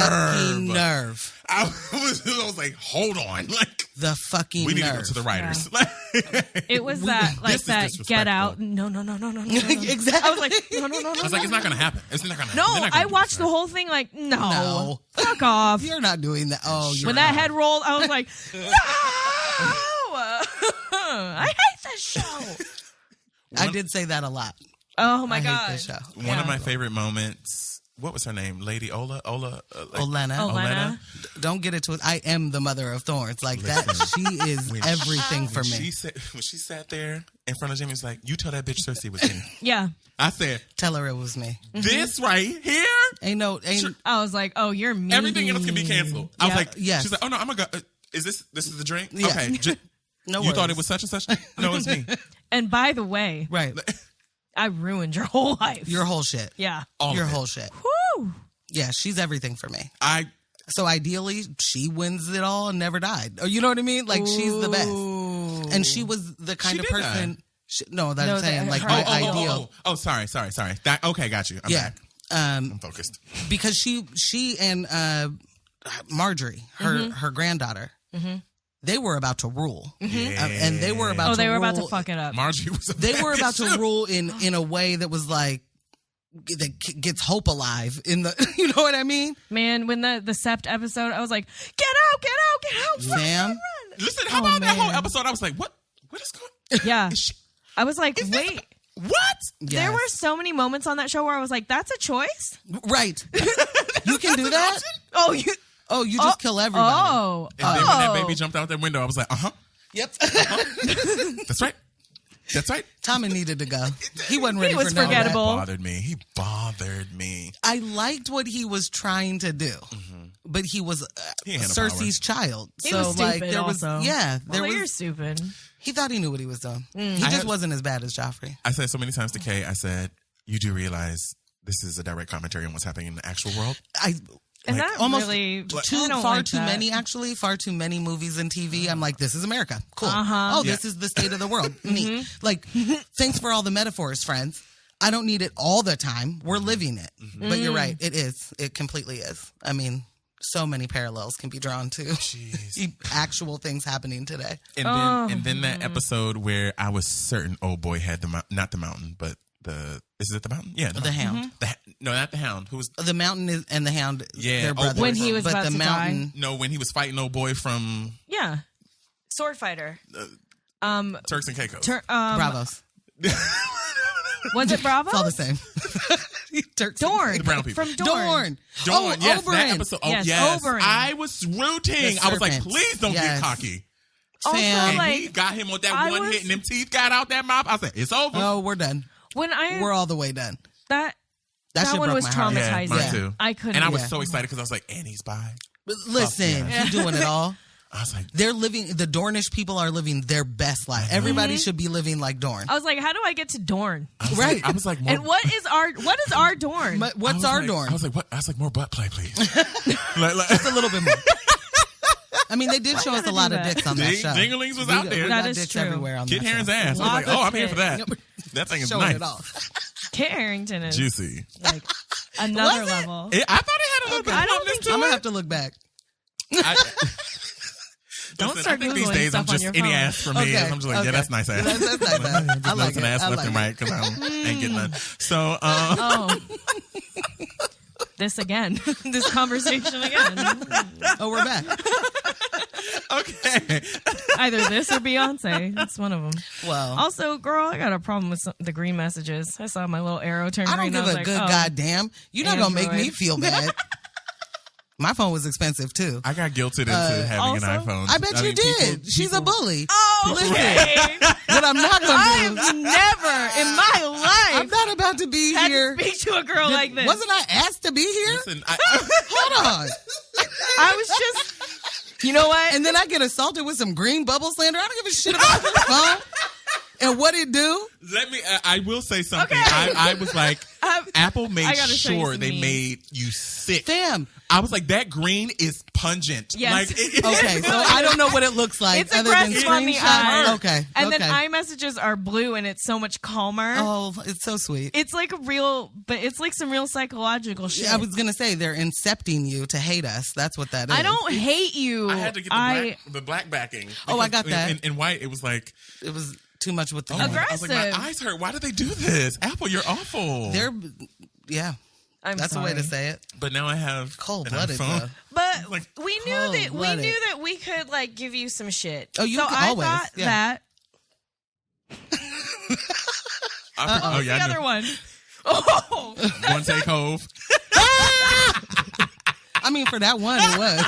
fucking nerve. I was like, hold on. Like, the fucking we need nerve. to go to the writers. Yeah. It was that, like, that get out. No. Exactly. I was like, no. I was like, it's not going to happen. It's not going to happen. No, I watched the whole thing like, no. Fuck off. You're not doing that. Oh, when that head rolled, I was like, no. I hate this show. I did say that a lot. Oh my God. Hate this show. One of my favorite moments what was her name? Lady Ola? Olena. Don't get it twisted. I am the mother of thorns. Like that. She is everything for me. When she sat there in front of Jimmy, was like, you tell that bitch Cersei was me. Yeah. I said, tell her it was me. This right here? I was like, oh, you're mean. Everything else can be canceled. I was like, yes. She's like, oh no, I'm going to go. Is this is the drink? Yeah. Okay. No you worries. thought it was such and such? No, it's me. And by the way, right. I ruined your whole life. Your whole shit. Yeah. Your whole shit. Woo. Yeah, she's everything for me. So ideally, she wins it all and never died. Or you know what I mean? Like, she's the best. And she was the kind of person... I'm saying, like, my ideal. Oh, sorry. Okay, got you. I'm back. I'm focused. Because she and Marjorie, her granddaughter, they were about to rule. Yeah. And they were about to they were rule. about to fuck it up. Marjorie was They were about to rule in a way that was like, that gets hope alive in the, you know what I mean? Man, when the Sept episode, I was like, get out, Sam. Listen, how about that whole episode? I was like, what is going on? Yeah. I was like, wait. What? Yes. There were so many moments on that show where I was like, that's a choice? Right. You can do that? Oh, you just kill everybody. Oh. And then when that baby jumped out that window, I was like, Yep. That's right. Tommy needed to go. He wasn't ready He was for forgettable. He bothered me. I liked what he was trying to do. But he was Cersei's child. He so was stupid like there was also. You're stupid. He thought he knew what he was doing. He just wasn't as bad as Joffrey. I said so many times to Kay, I said, you do realize this is a direct commentary on what's happening in the actual world? And that almost really far too many movies and TV. I'm like, this is America. Cool. This is the state of the world. Neat. Like, thanks for all the metaphors, friends. I don't need it all the time. We're living it. But you're right. It is. It completely is. I mean, so many parallels can be drawn to actual things happening today. And then that episode where I was certain old boy had not the mountain, but is it the mountain? Yeah, the Hound. No, not the Hound. Who was the Mountain and the Hound? Yeah, their brothers. When he was but about the to Mountain. die. No, when he was fighting old boy from Sword fighter. Turks and Caicos. Bravos. Was it Bravo? It's all the same. Dorne. The brown people. From Dorne. Yes, Oberyn. that episode. Yes. Oberyn. I was rooting. I was like, please don't get cocky. Also, Sam. And he got him with that one hit and them teeth got out that mouth. I said, it's over. Oh, we're done. We're all the way done. That shit one broke was my heart. traumatizing. Mine too. I couldn't. And I was so excited because I was like, and he's bi. But listen, he's doing it all. I was like, they're living. The Dornish people are living their best life. Everybody should be living like Dorne. I was like, how do I get to Dorne? Right. I was like, and what is our Dorne? What's our Dorne? I was like, what? I was like, more butt play, please. Just a little bit more. I mean, they did show us a lot of dicks on that show. Dinglings was out there. We That got is dicks true. everywhere on Kit that Haring's show. ass. I was like, oh, I'm here for that. That thing is Showing nice. it off. Kit Harington is Juicy. like another Was it? level. I thought it had a little bit I of don't plumpness think to I'm it. gonna have to look back. Don't Listen, start I think these Googling days stuff I'm on just your any phone. ass for me. Okay, I'm just like, yeah, that's nice ass. That's nice ass. I like it. Ass I left like and it. right because I ain't getting none. So, This again. This conversation again. Oh, we're back. okay. Either this or Beyonce. That's one of them. Well, Also, girl, I got a problem with the green messages. I saw my little arrow turn I don't green. give I was a like, good oh. goddamn. You're not gonna make me Android. feel bad. My phone was expensive too. I got guilted into having also, an iPhone. I bet you did. She's a bully. Oh, Listen. okay. What I'm not gonna I do. have never in my life I'm not about to be had here. to speak to a girl like this. Wasn't I asked to be here? Listen, Hold on. I was just, you know what? And then I get assaulted with some green bubble slander. I don't give a shit about this phone. And what it do? let me. I will say something. Okay. I was like, Apple made I gotta show you sure some they memes. made you sick. Fam. I was like, that green is pungent. Yes. Like, Okay, so I don't know what it looks like It's other than aggressive on the screenshots. eye. Okay. And okay. then iMessages are blue and it's so much calmer. Oh, it's so sweet. It's like it's like some real psychological shit. I was gonna say they're incepting you to hate us. That's what that is. I don't hate you. I had to get the black backing. Oh, I because got that. In white, it was like, It was too much with the I was like, Aggressive. my eyes hurt. Why do they do this? Apple, you're awful. Yeah. I'm That's sorry. the way to say it. But now I have Cold-blooded, an iPhone. though. But Like, we knew that cold-blooded. we could like give you some shit. Oh, you so can I always, thought yeah. that Oh, the yeah, I other know. one. Oh, One take hove. I mean, for that one, it was.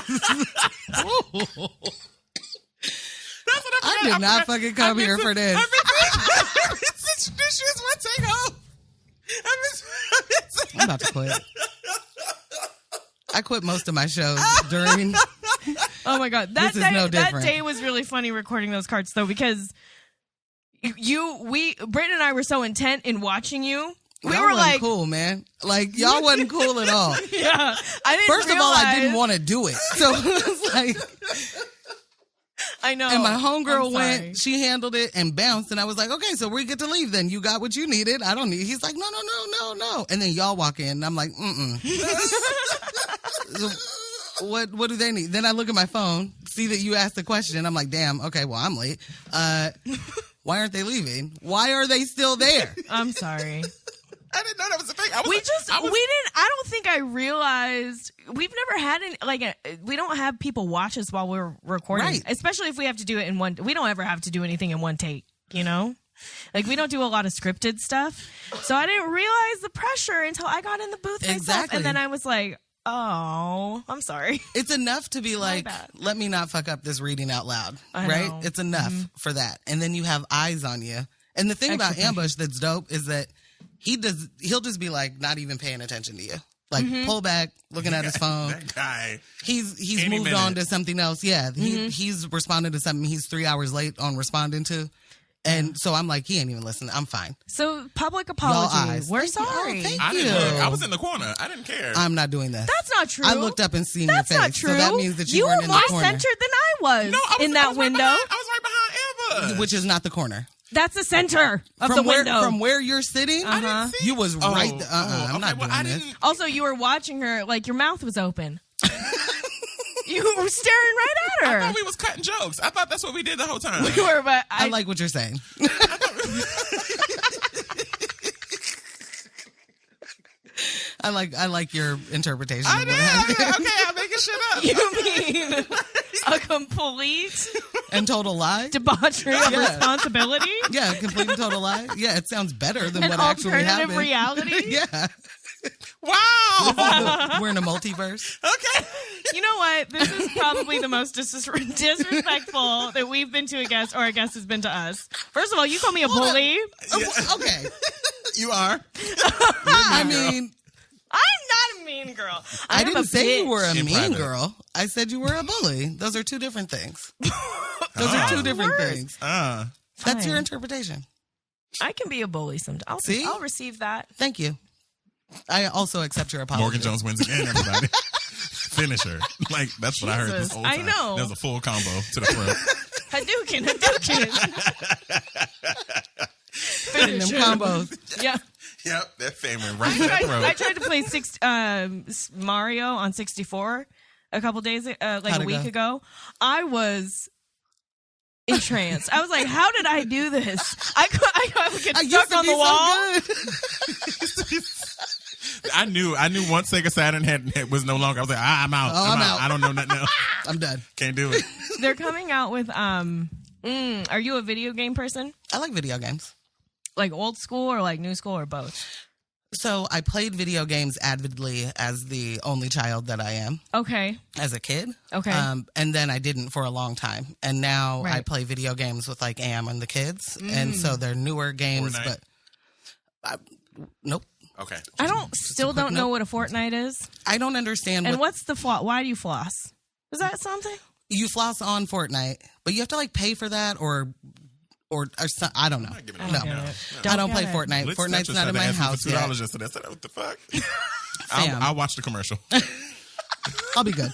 That's what I did not fucking come here for this. This is my take home. I'm about to quit. I quit most of my shows during. Oh my God. That day was really funny recording those cards though, because Britt and I were so intent in watching you. We y'all were wasn't like, cool, man. Like, y'all wasn't cool at all. yeah. First of all, I didn't want to do it. So it was like. I know. And my homegirl went, she handled it and bounced. And I was like, okay, so we get to leave then. You got what you needed. I don't need. He's like, no. And then y'all walk in and I'm like, What do they need? Then I look at my phone, see that you asked the question. I'm like, damn, okay, well, I'm late. Why aren't they leaving? Why are they still there? I'm sorry. I didn't know that was a thing. I don't think I realized we've never had we don't have people watch us while we're recording, right. Especially if we have to do it in one. We don't ever have to do anything in one take, you know? Like we don't do a lot of scripted stuff. So I didn't realize the pressure until I got in the booth myself. Exactly. And then I was like, oh, I'm sorry. It's enough to be like, let me not fuck up this reading out loud, right? Know. It's enough for that. And then you have eyes on you. And the thing about Ambush that's dope is that he'll just be like not even paying attention to you. Like pull back, looking at his phone. That guy. He's moved on to something else. Yeah. He's responded to something he's 3 hours late on responding to. And so I'm like, he ain't even listening. I'm fine. So public apology. We're sorry. Thank you. I was in the corner. I didn't care. I'm not doing that. That's not true. I looked up and seen your face. Not true. So that means that you weren't in the were corner. more centered than I was, in that window. I was right behind Amber. Which is not the corner. That's the center of the window. From where you're sitting, I didn't see. you was right there. I'm not doing this. Also, you were watching her like your mouth was open. You were staring right at her. I thought we was cutting jokes. I thought that's what we did the whole time. We were, but I like what you're saying. I like your interpretation. I did. Okay, I'm making shit up. You mean a complete and total lie? Debauchery of responsibility? Yeah, complete and total lie. Yeah, it sounds better than what actually happened. Alternative reality? Yeah. Wow. We're in a multiverse. Okay. You know what? This is probably the most disrespectful that we've been to a guest or a guest has been to us. First of all, you call me a bully. Okay. You are. I mean, I'm not a mean girl. I didn't say you were a In mean private. girl. I said you were a bully. Those are two different things. Those are two different things. That's your interpretation. I can be a bully sometimes. See? I'll receive that. Thank you. I also accept your apology. Morgan Jones wins again, everybody. Finisher. Like, that's what I heard this whole time. I know. That was a full combo to the throat. Hadouken. Fitting them combos. Yeah. Yep, that fame went right to that throat. I tried to play Mario on 64 a couple days, like a week ago. I was entranced. I was like, how did I do this? I would get stuck on the wall. I knew once Sega Saturn was no longer. I was like, I'm out. I'm out. I don't know nothing else. I'm done. Can't do it. They're coming out with are you a video game person? I like video games. Like old school or like new school or both? So I played video games avidly as the only child that I am. Okay. As a kid. Okay. And then I didn't for a long time. And now Right. I play video games with like Am and the kids. And so they're newer games, Fortnite? but nope. Okay. I still don't know note. what a Fortnite is. I don't understand And what's the floss? Why do you floss? Is that something? you floss on Fortnite, but you have to like pay for that or I don't know. I'm not giving I it don't up get now. it. I don't play get it. Fortnite. Liz Fortnite's Thatcher not in tried my to ask me house for yet. $2 yesterday. I said, what the fuck? Sam. I'll watch the commercial. I'll be good.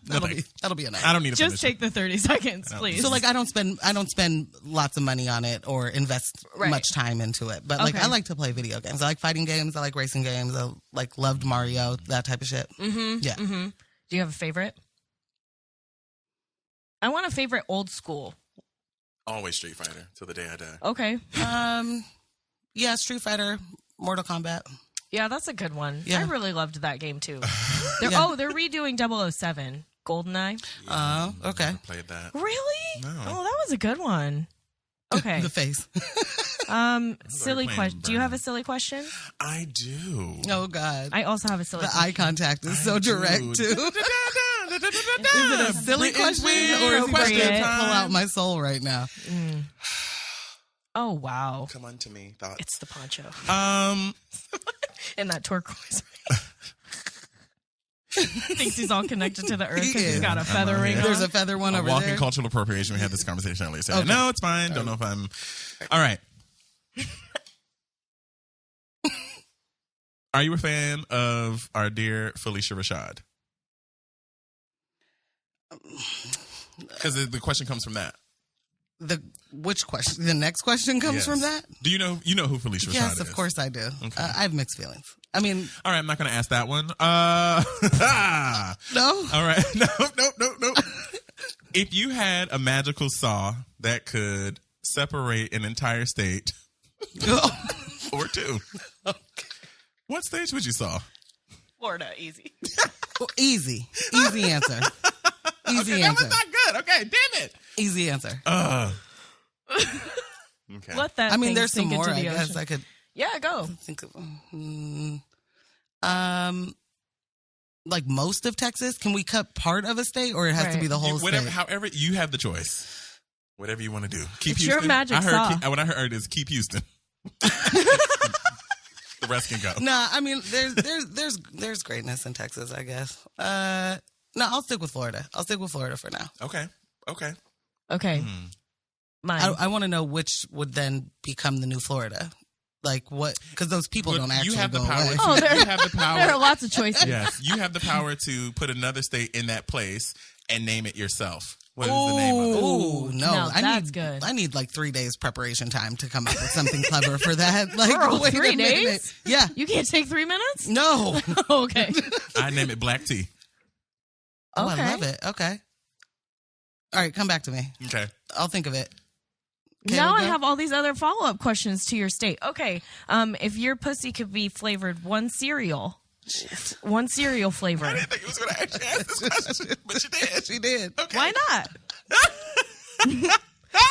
That'll be a night. I don't need to Just take the 30 seconds, please. So like I don't spend lots of money on it or invest Right. much time into it. But like Okay. I like to play video games. I like fighting games. I like racing games. I like loved Mario, that type of shit. Mm-hmm. Yeah. Mm-hmm. Do you have a favorite? I want a favorite old school. Always Street Fighter till the day I die. Okay. Yeah, Street Fighter, Mortal Kombat. Yeah, that's a good one. Yeah. I really loved that game too. They're redoing 007, GoldenEye. Okay. Never played that. Really? No. Oh, that was a good one. Okay. The face. Silly question. Do you have a silly question? I do. Oh God. I also have a silly The question. eye contact is so direct too. Is Is it a silly question or is he trying to pull out my soul right now? Oh wow. Come on to me, thoughts. It's the poncho. And that turquoise. Thinks he's all connected to the earth because he's got a feather ring on. There's a feather one over walking there. cultural appropriation. We had this conversation earlier. So Okay. no, it's fine. Don't know if I'm... All right. Are you a fan of our dear Felicia Rashad? Because the question comes from that. Which question? The next question comes from that? Do you know who Felicia Rashad is? Yes, of course I do. Okay. I have mixed feelings. I mean, all right, I'm not going to ask that one. no. All right, no. If you had a magical saw that could separate an entire state or two, what states would you saw? Florida, easy. Easy answer. Easy okay, answer. That was not good. Okay, damn it. Easy answer. Okay. Let that. I mean, thing there's some sink more. into I the guess ocean. I could Yeah, go. think of. Like most of Texas, can we cut part of a state, or it has to be the whole Whatever, state? however, you have the choice. Whatever you want to do. Keep It's Houston. your magic saw. What I heard is keep Houston. The rest can go. No, I mean there's greatness in Texas, I guess. No, I'll stick with Florida. I'll stick with Florida for now. Okay. Okay. Mine. I want to know which would then become the new Florida. Like what? Because those people don't actually you have go the power. away. You have the power. There are lots of choices. Yes, you have the power to put another state in that place and name it yourself. What is the name of it? Oh no! Now that's need good. I need like 3 days preparation time to come up with something clever for that. Like, Girl, wait a 3 minute. days? Yeah. You can't take 3 minutes? No. Okay. I name it Black Tea. Oh, Okay. I love it. Okay. All right, come back to me. Okay. I'll think of it. Now I Caleb, have all these other follow-up questions to your state. Okay. If your pussy could be flavored one cereal flavor. I didn't think you was going to actually ask this question, but you did. She did. Okay. Why not?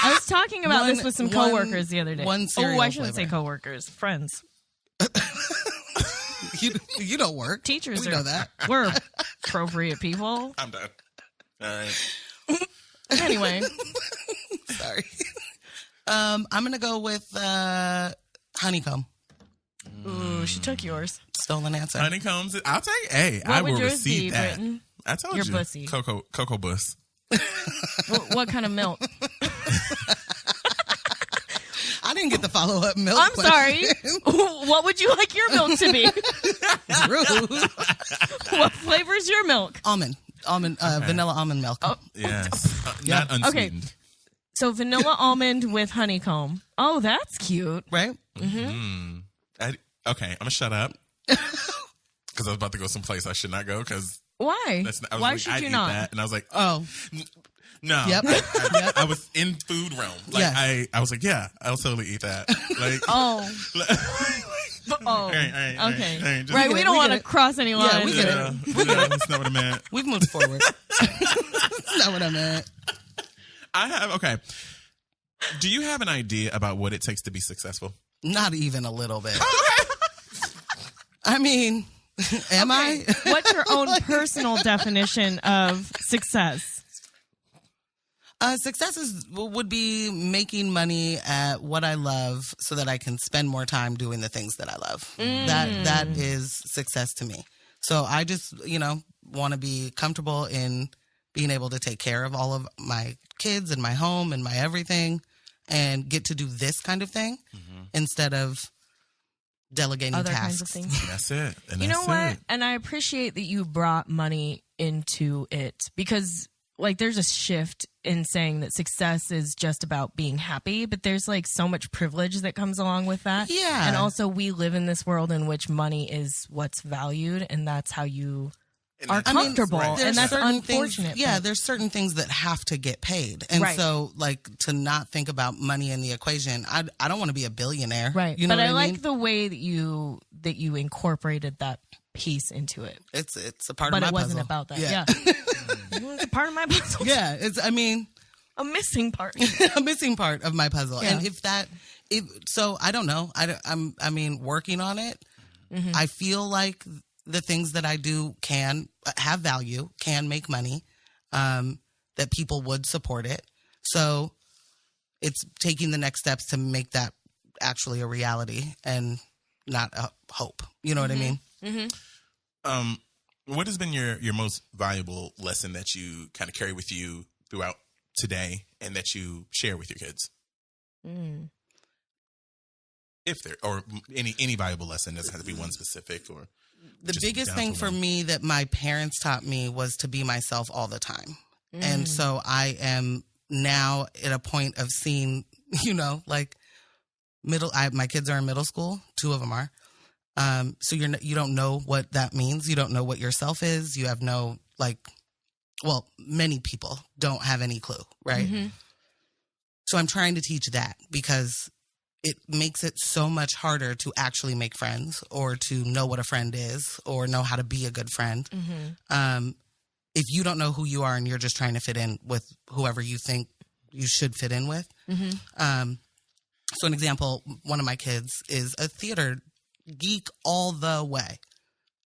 I was talking about this with some coworkers the other day. One cereal I shouldn't say flavor. coworkers. Friends. You don't work. Teachers We are. know that. We're appropriate people. I'm done. All right. Anyway. Sorry. I'm gonna go with honeycomb. Ooh, she took yours. Stolen answer. Honeycombs. I'll take. Hey, What I would will yours receive be, that. Britton? I told Your you. pussy. Cocoa bus. What kind of milk? I didn't get the follow up milk. I'm question. sorry. What would you like your milk to be? Rude. What flavor's your milk? Almond, vanilla almond milk. Oh. Yes. Yeah. Not unsweetened. So vanilla almond with honeycomb. Oh, that's cute. Right? Okay, I'm gonna shut up because I was about to go someplace I should not go because Why? Why should you not? That, and I was like, Oh, no. Yep. I was in food realm. Like Yes. I was like, yeah, I'll totally eat that. Like, Oh. Oh. Hey, Okay. just- Right. get We it, don't we want get to it. cross any lines. we get it. Yeah, that's not what I meant. we've moved forward. That's not what I meant. I have okay. Do you have an idea about what it takes to be successful? Not even a little bit. I mean, am I? What's your own personal definition of success? Success would be making money at what I love so that I can spend more time doing the things that I love. That is success to me. So I just, want to be comfortable in being able to take care of all of my kids and my home and my everything and get to do this kind of thing instead of delegating Other tasks. kinds of things. That's it. And You know that's what? it. And I appreciate that you brought money into it because there's a shift in saying that success is just about being happy, but there's so much privilege that comes along with that. Yeah. And also we live in this world in which money is what's valued and that's how you are comfortable. right. And that's certain unfortunate. Things, yeah, but- there's certain things that have to get paid. And Right. so to not think about money in the equation, I don't want to be a billionaire. Right. You know but what I I like mean? the way that you incorporated that piece into it. It's a part But of my it wasn't puzzle. about that. Yeah. Yeah. It's a part of my puzzle. Yeah, it's A missing part. a missing part of my puzzle. Yeah. And So I don't know. I mean, working on it. Mm-hmm. I feel like the things that I do can have value, can make money, that people would support it. So it's taking the next steps to make that actually a reality and not a hope. You know what I mean? Mm-hmm. What has been your most valuable lesson that you kind of carry with you throughout today and that you share with your kids? If there, or any valuable lesson, doesn't have to be one specific or. The biggest thing for me that my parents taught me was to be myself all the time. And so I am now at a point of seeing, like my kids are in middle school. 2 of them are. So you don't know what that means. You don't know what yourself is. You have no, many people don't have any clue, right? Mm-hmm. So I'm trying to teach that because it makes it so much harder to actually make friends or to know what a friend is or know how to be a good friend. Mm-hmm. If you don't know who you are and you're just trying to fit in with whoever you think you should fit in with. Mm-hmm. So an example, one of my kids is a theater geek all the way,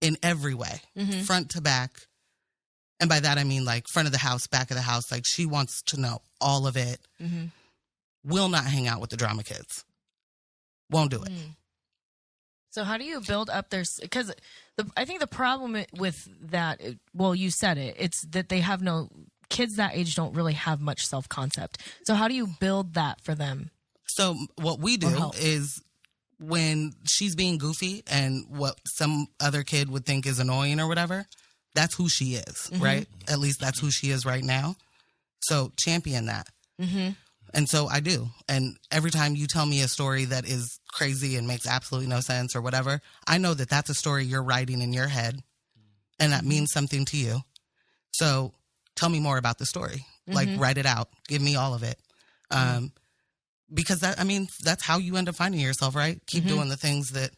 in every way, mm-hmm. front to back. And by that, I mean like front of the house, back of the house. Like she wants to know all of it. Mm-hmm. Will not hang out with the drama kids. Won't do it. So how do you build up their, because I think the problem with that, well, you said it, it's that they have kids that age don't really have much self-concept. So how do you build that for them? So what we do is when she's being goofy and what some other kid would think is annoying or whatever, that's who she is, mm-hmm. right? At least that's who she is right now. So champion that. Mm-hmm. And so I do. And every time you tell me a story that is crazy and makes absolutely no sense or whatever, I know that that's a story you're writing in your head and that means something to you. So tell me more about the story. Mm-hmm. Like write it out. Give me all of it. Because that's how you end up finding yourself, right? Keep mm-hmm. doing the things that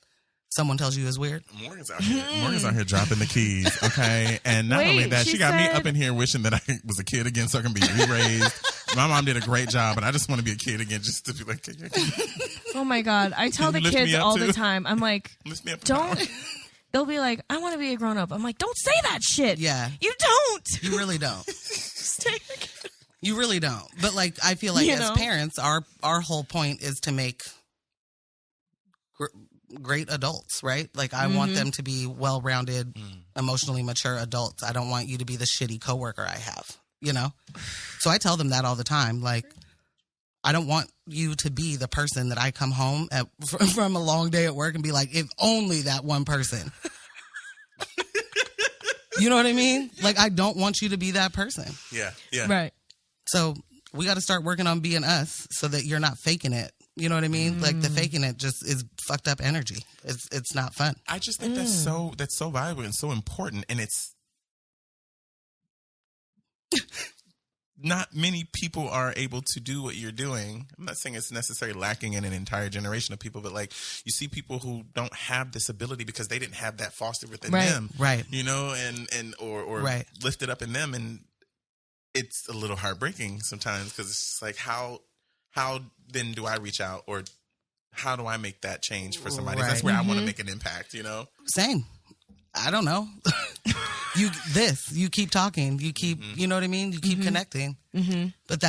someone tells you is weird. Morgan's out here dropping the keys, okay? And not only that, she got me up in here wishing that I was a kid again so I can be re-raised. My mom did a great job, but I just want to be a kid again just to be like, oh my God. I tell the kids all the time, I'm like, they'll be like, I want to be a grown up. I'm like, don't say that shit. Yeah. You don't. You really don't. You really don't. But like, I feel like as parents, our whole point is to make great adults, right? Like I mm-hmm. want them to be well-rounded, emotionally mature adults. I don't want you to be the shitty coworker I have, So I tell them that all the time. Like, I don't want you to be the person that I come home from a long day at work and be like, if only that one person. You know what I mean? Like, I don't want you to be that person. Yeah, yeah. Right. So we got to start working on being us so that you're not faking it. You know what I mean? Like the faking it just is fucked up energy. It's not fun. I just think that's so valuable and so important. And it's not many people are able to do what you're doing. I'm not saying it's necessarily lacking in an entire generation of people, but like you see people who don't have this ability because they didn't have that fostered within them. Right. Or right. lifted up in them. And it's a little heartbreaking sometimes because it's just like, how then do I reach out or how do I make that change for somebody? Right. That's where I want to make an impact, Same. I don't know. You keep talking, you keep, you know what I mean? You keep connecting. Mm-hmm. But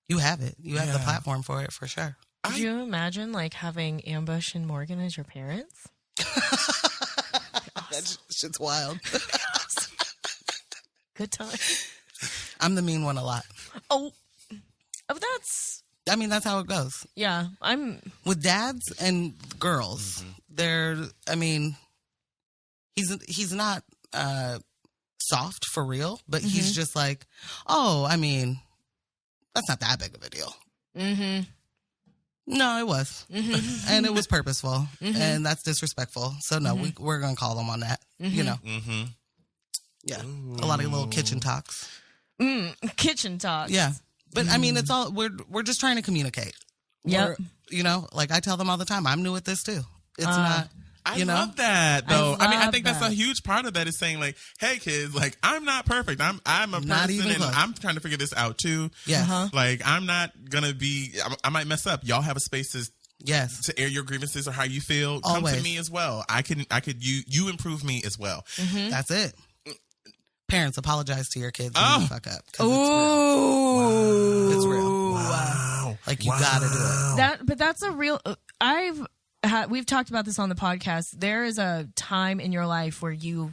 you have it. You have the platform for it for sure. Could you imagine like having Ambush and Morgan as your parents? That shit's wild. Good time. I'm the mean one a lot. Oh, that's how it goes. Yeah, with dads and girls. Mm-hmm. He's not soft for real, but mm-hmm. he's just like, that's not that big of a deal. Mm-hmm. No, it was, mm-hmm. and it was purposeful, mm-hmm. and that's disrespectful. So no, mm-hmm. we're gonna call him on that. Mm-hmm. Mm-hmm. Yeah, ooh. A lot of little kitchen talks. Kitchen talks. Yeah. But it's all we're just trying to communicate. Yeah. Like I tell them all the time, I'm new at this too. It's not. I you know? love that though. I think that's that. a huge part of that is saying like, hey kids, like I'm not perfect. I'm a Not person even and close. I'm trying to figure this out too. Yes. Like I'm not gonna be. I might mess up. Y'all have a space Yes. to air your grievances or how you feel. Come Always. to me as well. I could. You improve me as well. That's it. Parents, apologize to your kids when Oh. you fuck up. 'Cause it's real. Wow. Like, you gotta do it. But that's a real. We've talked about this on the podcast. There is a time in your life where you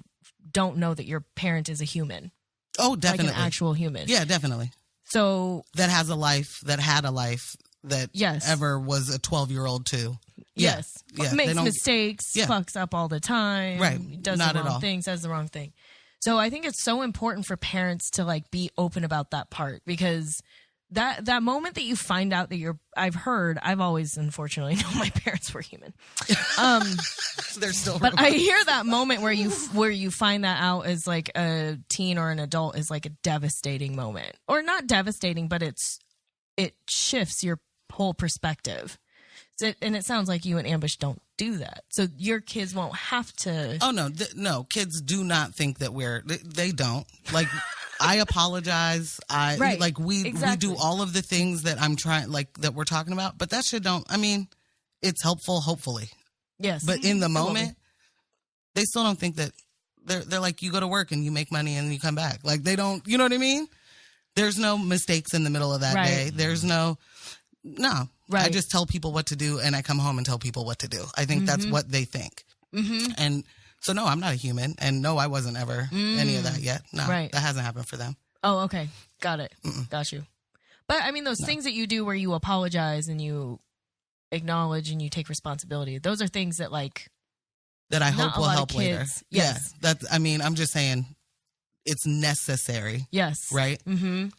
don't know that your parent is a human, Oh, definitely. like an actual human. Yeah, definitely. So That has a life, that had a life, that Yes. ever was a 12-year-old too. yes, Yeah, they makes don't- mistakes, Yeah. fucks up all the time, Right. Does Not the at wrong all. thing, says the wrong thing. So I think it's so important for parents to like be open about that part, because that moment that you find out that I've always unfortunately known my parents were human. They're still But I hear that moment where you find that out as like a teen or an adult is like a devastating moment, or not devastating, but it shifts your whole perspective. And it sounds like you and Ambush don't do that, so your kids won't have to. Oh no, no, kids do not think that they don't. Like, I apologize. Right. Like we Exactly. do all of the things that I'm trying, like that we're talking about, but that shit don't. I mean, it's helpful, hopefully, Yes, but in the It will be. moment, they still don't think that they're like, you go to work and you make money and you come back. Like, they don't. You know what I mean? There's no mistakes in the middle of that Right. day. There's no. Right. I just tell people what to do, and I come home and tell people what to do. I think that's what they think. And so, no, I'm not a human, and no, I wasn't ever any of that yet. No, Right. that hasn't happened for them. Oh, okay. Got it. Got you. But I mean, those things that you do where you apologize and you acknowledge and you take responsibility, those are things that like That I not hope a will lot help of later. kids. Yes. Yeah, I mean, I'm just saying it's necessary, Yes. right? Mm-hmm.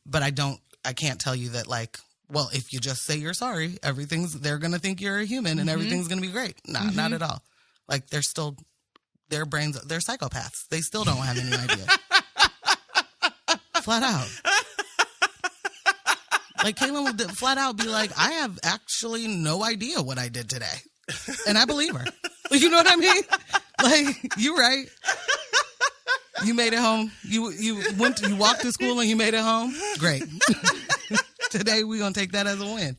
But I can't tell you that, like, well, if you just say you're sorry, they're going to think you're a human and everything's going to be great. Nah, not at all. Like, they're still, their brains, they're psychopaths. They still don't have any idea. Flat out. Like, Caitlin would flat out be like, I have actually no idea what I did today. And I believe her. You know what I mean? Like, you're right. You made it home. You walked to school and you made it home. Great. Today we're gonna take that as a win.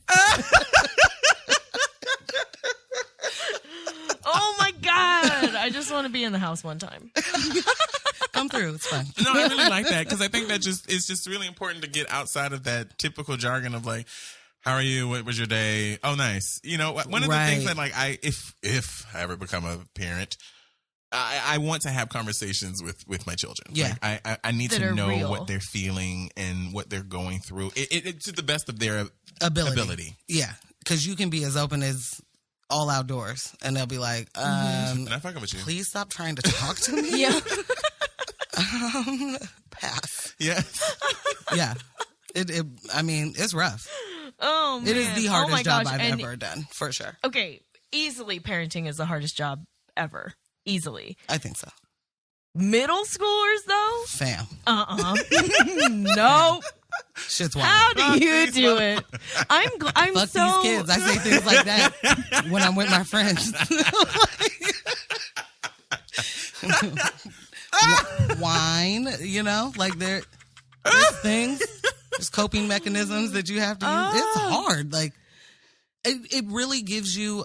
Oh my God! I just want to be in the house one time. Come through. It's fun. No, I really like that because I think that it's just really important to get outside of that typical jargon of like, how are you? What was your day? Oh, nice. You know, one of the things that like if I ever become a parent, I want to have conversations with my children. Yeah. Like, I need That to are know real. what they're feeling and what they're going through. It to the best of their ability. Yeah, because you can be as open as all outdoors, and they'll be like, And I fucking with you. "Please stop trying to talk to me." Yeah. Pass. Yeah. Yeah. I mean, it's rough. Oh man. It is the Oh hardest my job gosh. I've And- ever done, for sure. Okay, easily parenting is the hardest job ever. Easily. I think so. Middle schoolers though? Fam. Nope. Shit's wild. How do Fuck you these do it? I'm Fuck so these kids. I say things like that when I'm with my friends. Wine, you know, like there's things, there's coping mechanisms that you have to use. It's hard. Like, it really gives you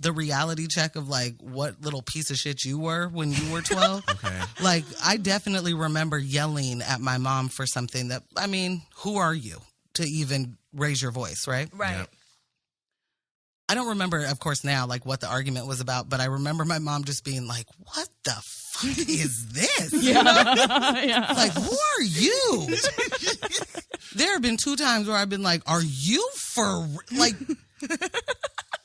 the reality check of like what little piece of shit you were when you were 12. Okay. Like, I definitely remember yelling at my mom for something that, I mean, who are you to even raise your voice, right? right. Yeah. I don't remember, of course, now, like, what the argument was about, but I remember my mom just being like, what the fuck is this? You know? Yeah. Like, who are you? There have been 2 times where I've been like, are you for, like,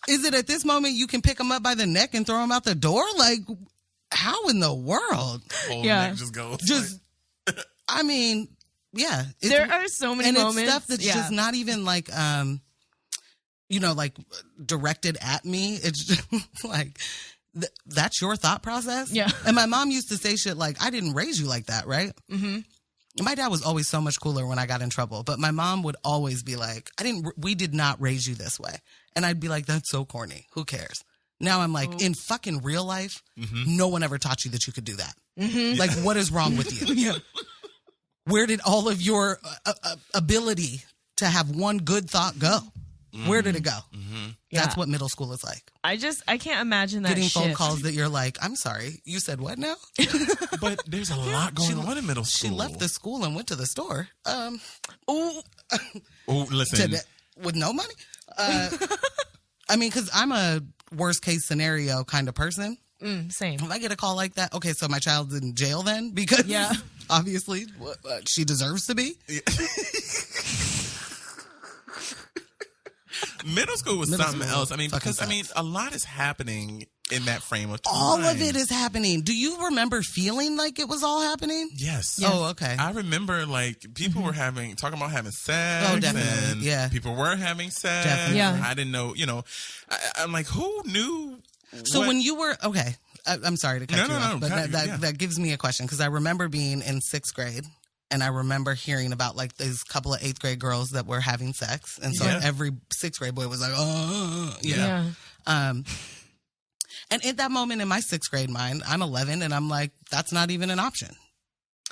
is it at this moment you can pick them up by the neck and throw them out the door? Like, how in the world? Whole Yeah. neck just goes. Just, I mean, yeah. There are so many and moments. it's stuff that's yeah. just not even like, you know, like directed at me. It's just like, that's your thought process? Yeah. And my mom used to say shit like, I didn't raise you like that, right? Mm-hmm. My dad was always so much cooler when I got in trouble, but my mom would always be like, we did not raise you this way. And I'd be like, that's so corny. Who cares? Now I'm like, in fucking real life, no one ever taught you that you could do that. Like, what is wrong with you? Where did all of your ability to have one good thought go? Where did it go? That's what middle school is like. I can't imagine that Getting phone shift. calls that you're like, I'm sorry, you said what now? But there's a lot going on in middle school. She left the school and went to the store. Oh, listen. With no money? I mean, because I'm a worst case scenario kind of person. Same. If I get a call like that, okay, so my child's in jail then? Because obviously she deserves to be. Middle school was something else. I mean, because a lot is happening in that frame of time. All of it is happening. Do you remember feeling like it was all happening? Yes. Oh, okay. I remember like people were talking about having sex. Oh, definitely. And people were having sex. Definitely. Yeah. I didn't know, I'm like, who knew? So when you were, okay, I'm sorry to cut you off, but that gives me a question because I remember being in 6th grade. And I remember hearing about like these couple of 8th grade girls that were having sex. And so every 6th grade boy was like, you know. And at that moment in my 6th grade mind, I'm 11 and I'm like, that's not even an option.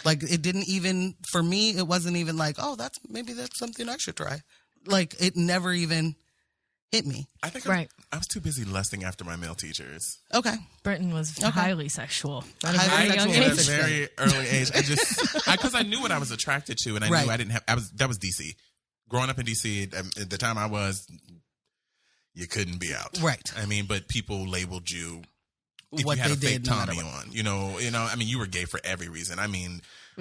Like it didn't even, for me, it wasn't even like, oh, maybe that's something I should try. Like it never even hit me. I think I was too busy lusting after my male teachers. Okay. Britton was highly sexual. At a Highly very young sexual. age. At a very early age. Because I knew what I was attracted to, and I knew I didn't have. That was DC. Growing up in DC, at the time I was, you couldn't be out. Right. I mean, but people labeled you if what you had they a fake did, no Tommy matter on. I mean, you were gay for every reason. I mean,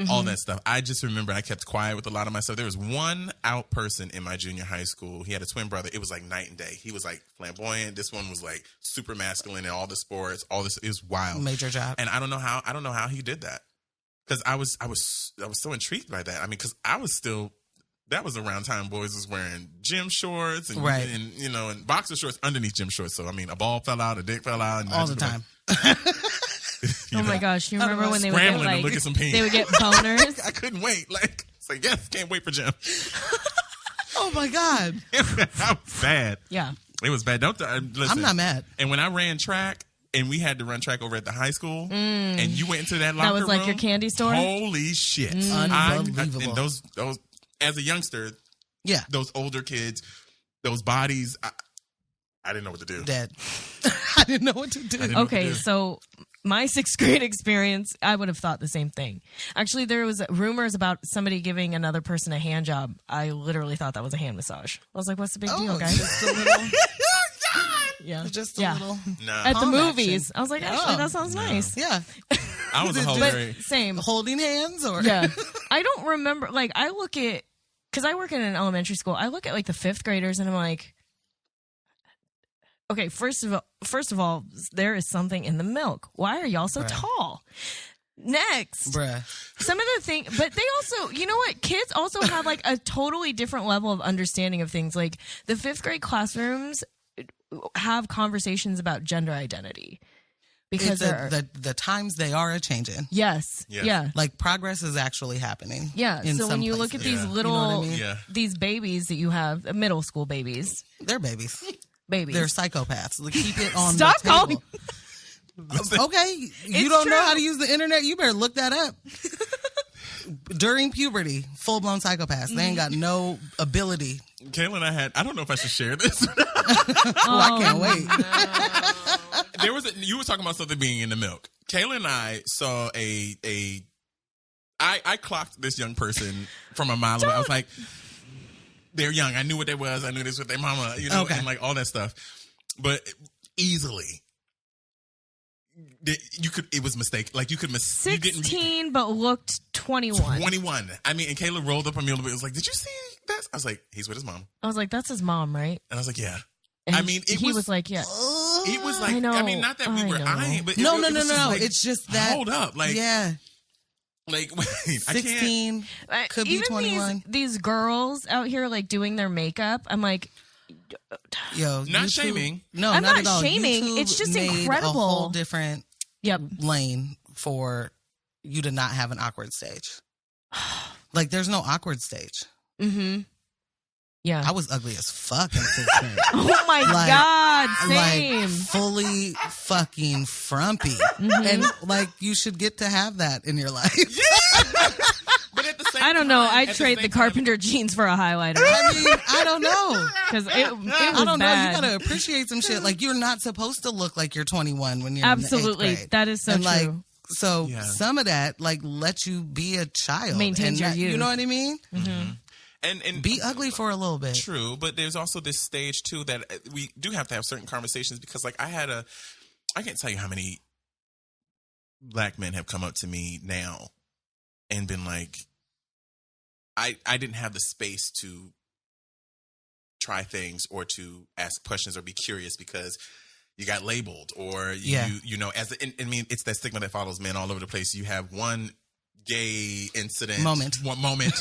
all that stuff. I just remember I kept quiet with a lot of my stuff. There was one out person in my junior high school. He had a twin brother. It was like night and day. He was like flamboyant. This one was like super masculine in all the sports. All this, it was wild. Major job. And I don't know how he did that. Because I was so intrigued by that. I mean, because I was still. That was around time boys was wearing gym shorts and and boxer shorts underneath gym shorts. So I mean, a ball fell out, a dick fell out, and all the time. Oh my gosh! You remember when they would get like look at some they would get boners? I couldn't wait. Like, it's like yes, can't wait for gym. Oh my god, that was bad. Yeah, it was bad. Listen, I'm not mad. And when I ran track, and we had to run track over at the high school, and you went into that locker room, that was like your candy store. Holy shit! Unbelievable. And those as a youngster, those older kids, those bodies. I didn't know what to do. Dead. I didn't know what to do. Okay, so my 6th grade experience, I would have thought the same thing. Actually, there was rumors about somebody giving another person a hand job. I literally thought that was a hand massage. I was like, what's the big deal, guys? Just a little. Yeah. Just a little. Nah. At the palm movies. action. I was like, actually, that sounds nice. Yeah. I was a whole very Same. Holding hands or. Yeah. I don't remember. Like, I look at, because I work in an elementary school, I look at like the 5th graders and I'm like, okay, first of all, there is something in the milk. Why are y'all so tall? Next, some of the things, but they also, you know what? Kids also have like a totally different level of understanding of things. Like the 5th grade classrooms have conversations about gender identity because the times they are a changing. Yes. Yeah. Like progress is actually happening. Yeah. So when you look at these little, you know what I mean? these babies that you have, middle school babies, They're babies. babies. They're psychopaths. Like, keep it on Stop the table. calling. Okay, you don't know how to use the internet. You better look that up. During puberty, full blown psychopaths. They ain't got no ability. Kayla and I don't know if I should share this. I can't wait. No. You were talking about something being in the milk. Kayla and I saw I clocked this young person from a mile away. I was like, they're young. I knew what they was. I knew this with their mama, and like all that stuff. But easily, it was mistake. Like you could 16, but looked 21. 21. I mean, and Kayla rolled up on me a little bit. It was like, did you see that? I was like, he's with his mom. I was like, that's his mom, right? And I was like, yeah. And I mean, he was like, yeah. It was like, I know, I mean, not that we were eyeing, but no. Like, it's just that. Hold up, like, yeah. Like, wait, 16 could be 21. These girls out here like doing their makeup. I'm like, yo, not YouTube, shaming. No, I'm not at all. shaming. YouTube It's just made incredible. A whole different yep. lane for you to not have an awkward stage. Like, there's no awkward stage. Mm-hmm. Yeah. I was ugly as fuck in 6th grade. Oh my God, same. Like fully fucking frumpy. And like you should get to have that in your life. But at the same I don't know. time, I'd trade the carpenter jeans for a highlighter. I mean, I don't know. Because it was I don't bad. know. You gotta appreciate some shit. Like you're not supposed to look like you're 21 when you're Absolutely. in the 8th grade. That is so and true. like, so some of that like lets you be a child. Maintains your youth. You know what I mean? Mm-hmm. And be ugly for a little bit. True, but there's also this stage too that we do have to have certain conversations because like I can't tell you how many black men have come up to me now and been like, I didn't have the space to try things or to ask questions or be curious because you got labeled or you know, I mean, it's that stigma that follows men all over the place. You have one gay incident moment,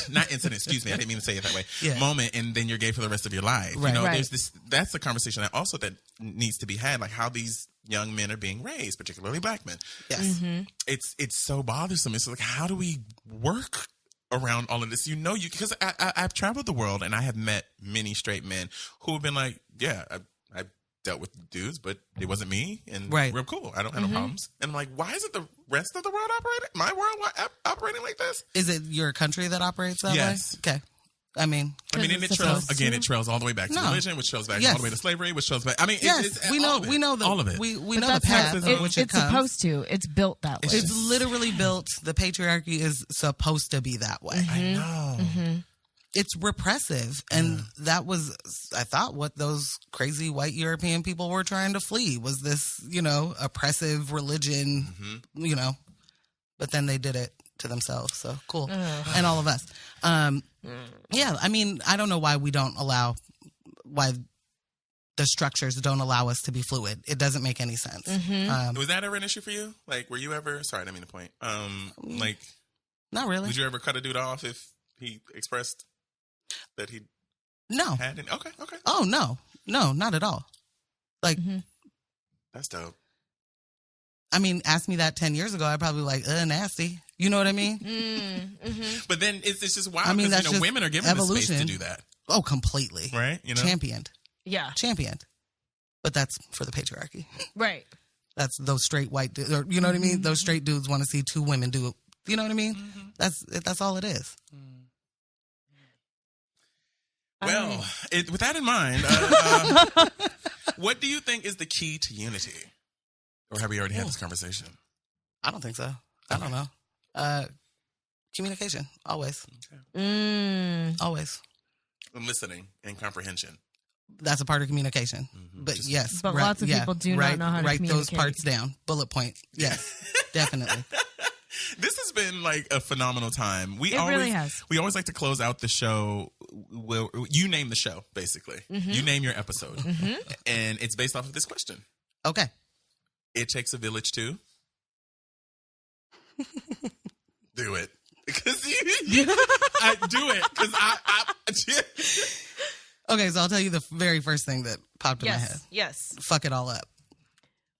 not incident, excuse me, I didn't mean to say it that way, moment, and then you're gay for the rest of your life. You know, there's this, that's the conversation that needs to be had, like how these young men are being raised, particularly black men. Yes. It's so bothersome. It's like, how do we work around all of this? You know, because I've traveled the world and I have met many straight men who have been like, yeah, I dealt with dudes, but it wasn't me, and we're cool. I don't have no problems. And I'm like, why is it the rest of the world operating? My world operating like this? Is it your country that operates that way? Okay. I mean, and it trails again. It trails all the way back to religion, which trails back all the way to slavery, which trails back. I mean, we know all of it. We know the path of which it comes. It's supposed to. It's built that way. It's literally built. The patriarchy is supposed to be that way. I know. It's repressive, and that was, I thought, what those crazy white European people were trying to flee was this, you know, oppressive religion, you know. But then they did it to themselves, so cool, and all of us. Yeah, I mean, I don't know why the structures don't allow us to be fluid. It doesn't make any sense. Was that ever an issue for you? Like, were you ever? Sorry, I didn't mean to point. Like, not really. Would you ever cut a dude off if he expressed that he had any? Okay. Oh no, not at all. Like, that's dope. I mean, ask me that 10 years ago, I'd probably be like, nasty. You know what I mean? But then it's just wild. I mean, that's just women are given evolution. the space to do that. Oh, completely. Right? You know? Championed. Yeah. Championed. But that's for the patriarchy. Right. That's those straight white dudes. Or, you know what I mean? Those straight dudes want to see two women do it. You know what I mean? That's all it is. Well, with that in mind, what do you think is the key to unity? Or have we already had this conversation? I don't think so. I don't know. Communication, always. Okay. Always. And listening and comprehension. That's a part of communication. But yes. But lots of people do not know how to write communicate. those parts down. Bullet point. Yes, definitely. This has been like a phenomenal time. Really has. We always like to close out the show. You name the show, basically. You name your episode. And it's based off of this question. Okay. It takes a village to do it. Because I do it. Because I Okay, so I'll tell you the very first thing that popped in my head. Yes. Fuck it all up.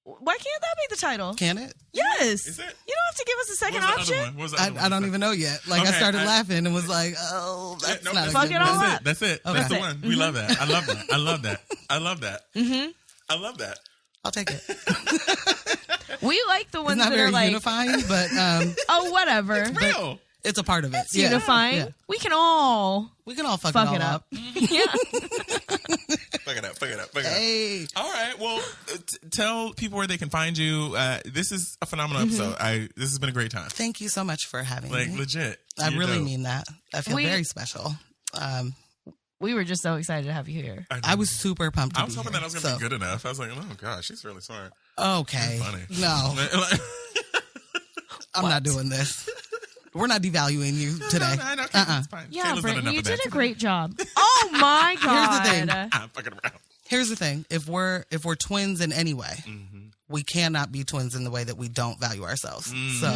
Why can't that be the title? Can it? Yes. Is it? You don't have to give us a second option. I don't even know yet. Like, I started laughing and was like, oh, that's not a fuck good it all one. up. That's it. That's the one. We love that. I love that. I love that. I love that. I love that. I'll take it. We like the ones It's not that very are like unifying, but oh, whatever. It's real. it's a part of it. It's unifying. Yeah. We can all fuck it up. Yeah. Fuck it up. Fuck it up. Fuck it Hey. up. All right. Well, tell people where they can find you. This is a phenomenal episode. This has been a great time. Thank you so much for having Like, me. legit. I really dope. mean that. I feel very special. We were just so excited to have you here. I was super pumped to I was be hoping here, that I was going to be good enough. I was like, oh, gosh, she's really smart. Okay. You're funny. No, I'm not doing this. We're not devaluing you today. No, it's fine. Yeah, Kayla's done Brittany, enough you of did that. a great job. Oh my God. Here's the thing. I'm fucking around. Here's the thing. If we're twins in any way, we cannot be twins in the way that we don't value ourselves. So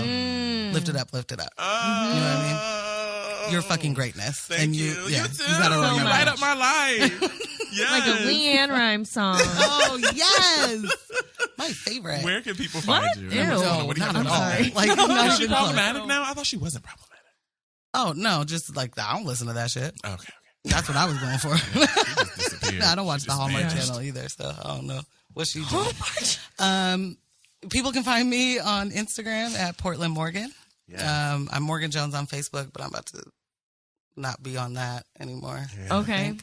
lift it up, lift it up. You know what I mean? Your fucking greatness. Thank and you. Yeah, You too. you gotta So remember. much. Light up my life. Yes. Like a Leanne Rhyme song. Oh yes, my favorite. Where can people find What? you? Ew. No, What do you not have at to all. say? Like, not Is she even close. problematic now? I thought she wasn't problematic. Oh no, just like I don't listen to that shit. Okay. That's what I was going for. She just disappeared. I don't watch the Hallmark vanished. Channel either, so I don't know what she doing. People can find me on Instagram at Portland Morgan. Yeah. I'm Morgan Jones on Facebook, but I'm about to not be on that anymore. Yeah. Okay.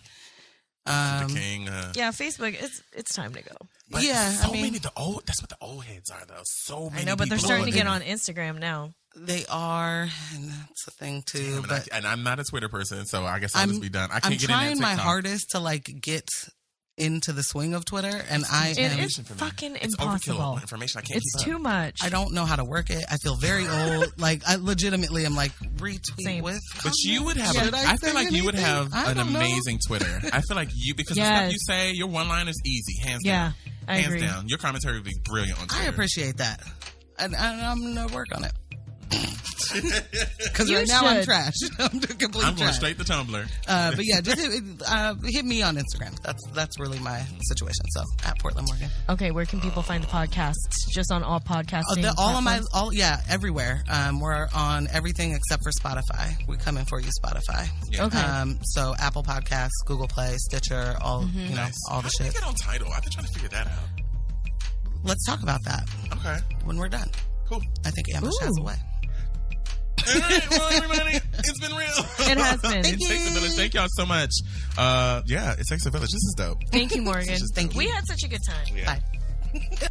The King. Yeah, Facebook. It's time to go. But Yeah, so I mean, many that's what the old heads are though. So many. I know, but they're people starting to get there. on Instagram now. they are, and that's a thing too. Damn, but and I'm not a Twitter person, so I guess I'll just be done. I can't I'm get in trying my TikTok. hardest to like get into the swing of Twitter, and It is fucking It's impossible. overkill information. I can't It's keep too up. much. I don't know how to work it. I feel very old. Like I legitimately am like retweet Same. with. But you would have. Should I say feel like you would anything? have I an don't know. amazing Twitter. I feel like you because the Yes. stuff you say, your one line is easy, hands Yeah, down. I Hands agree. down. Your commentary would be brilliant on Twitter. I appreciate that, and I'm gonna work on it. Because You right now I'm should. trash. I'm complete I'm going trash. straight to Tumblr. But yeah, just hit me on Instagram. That's really my situation. So at Portland Morgan. Okay, where can people find the podcast? Just on all podcasting. All everywhere. We're on everything except for Spotify. We're coming for you, Spotify. Yeah. Okay. So Apple Podcasts, Google Play, Stitcher, all Nice. all the How did shit. I get on Tidal? I've been trying to figure that out. Let's talk about that Okay. when we're done. Cool. I think Ambush Ooh. has a way. All right, well, everybody, it's been real. It has been. It takes a village. Thank y'all so much. Yeah, it takes a village. This is dope. Thank you, Morgan. Thank you. We had such a good time. Yeah. Bye.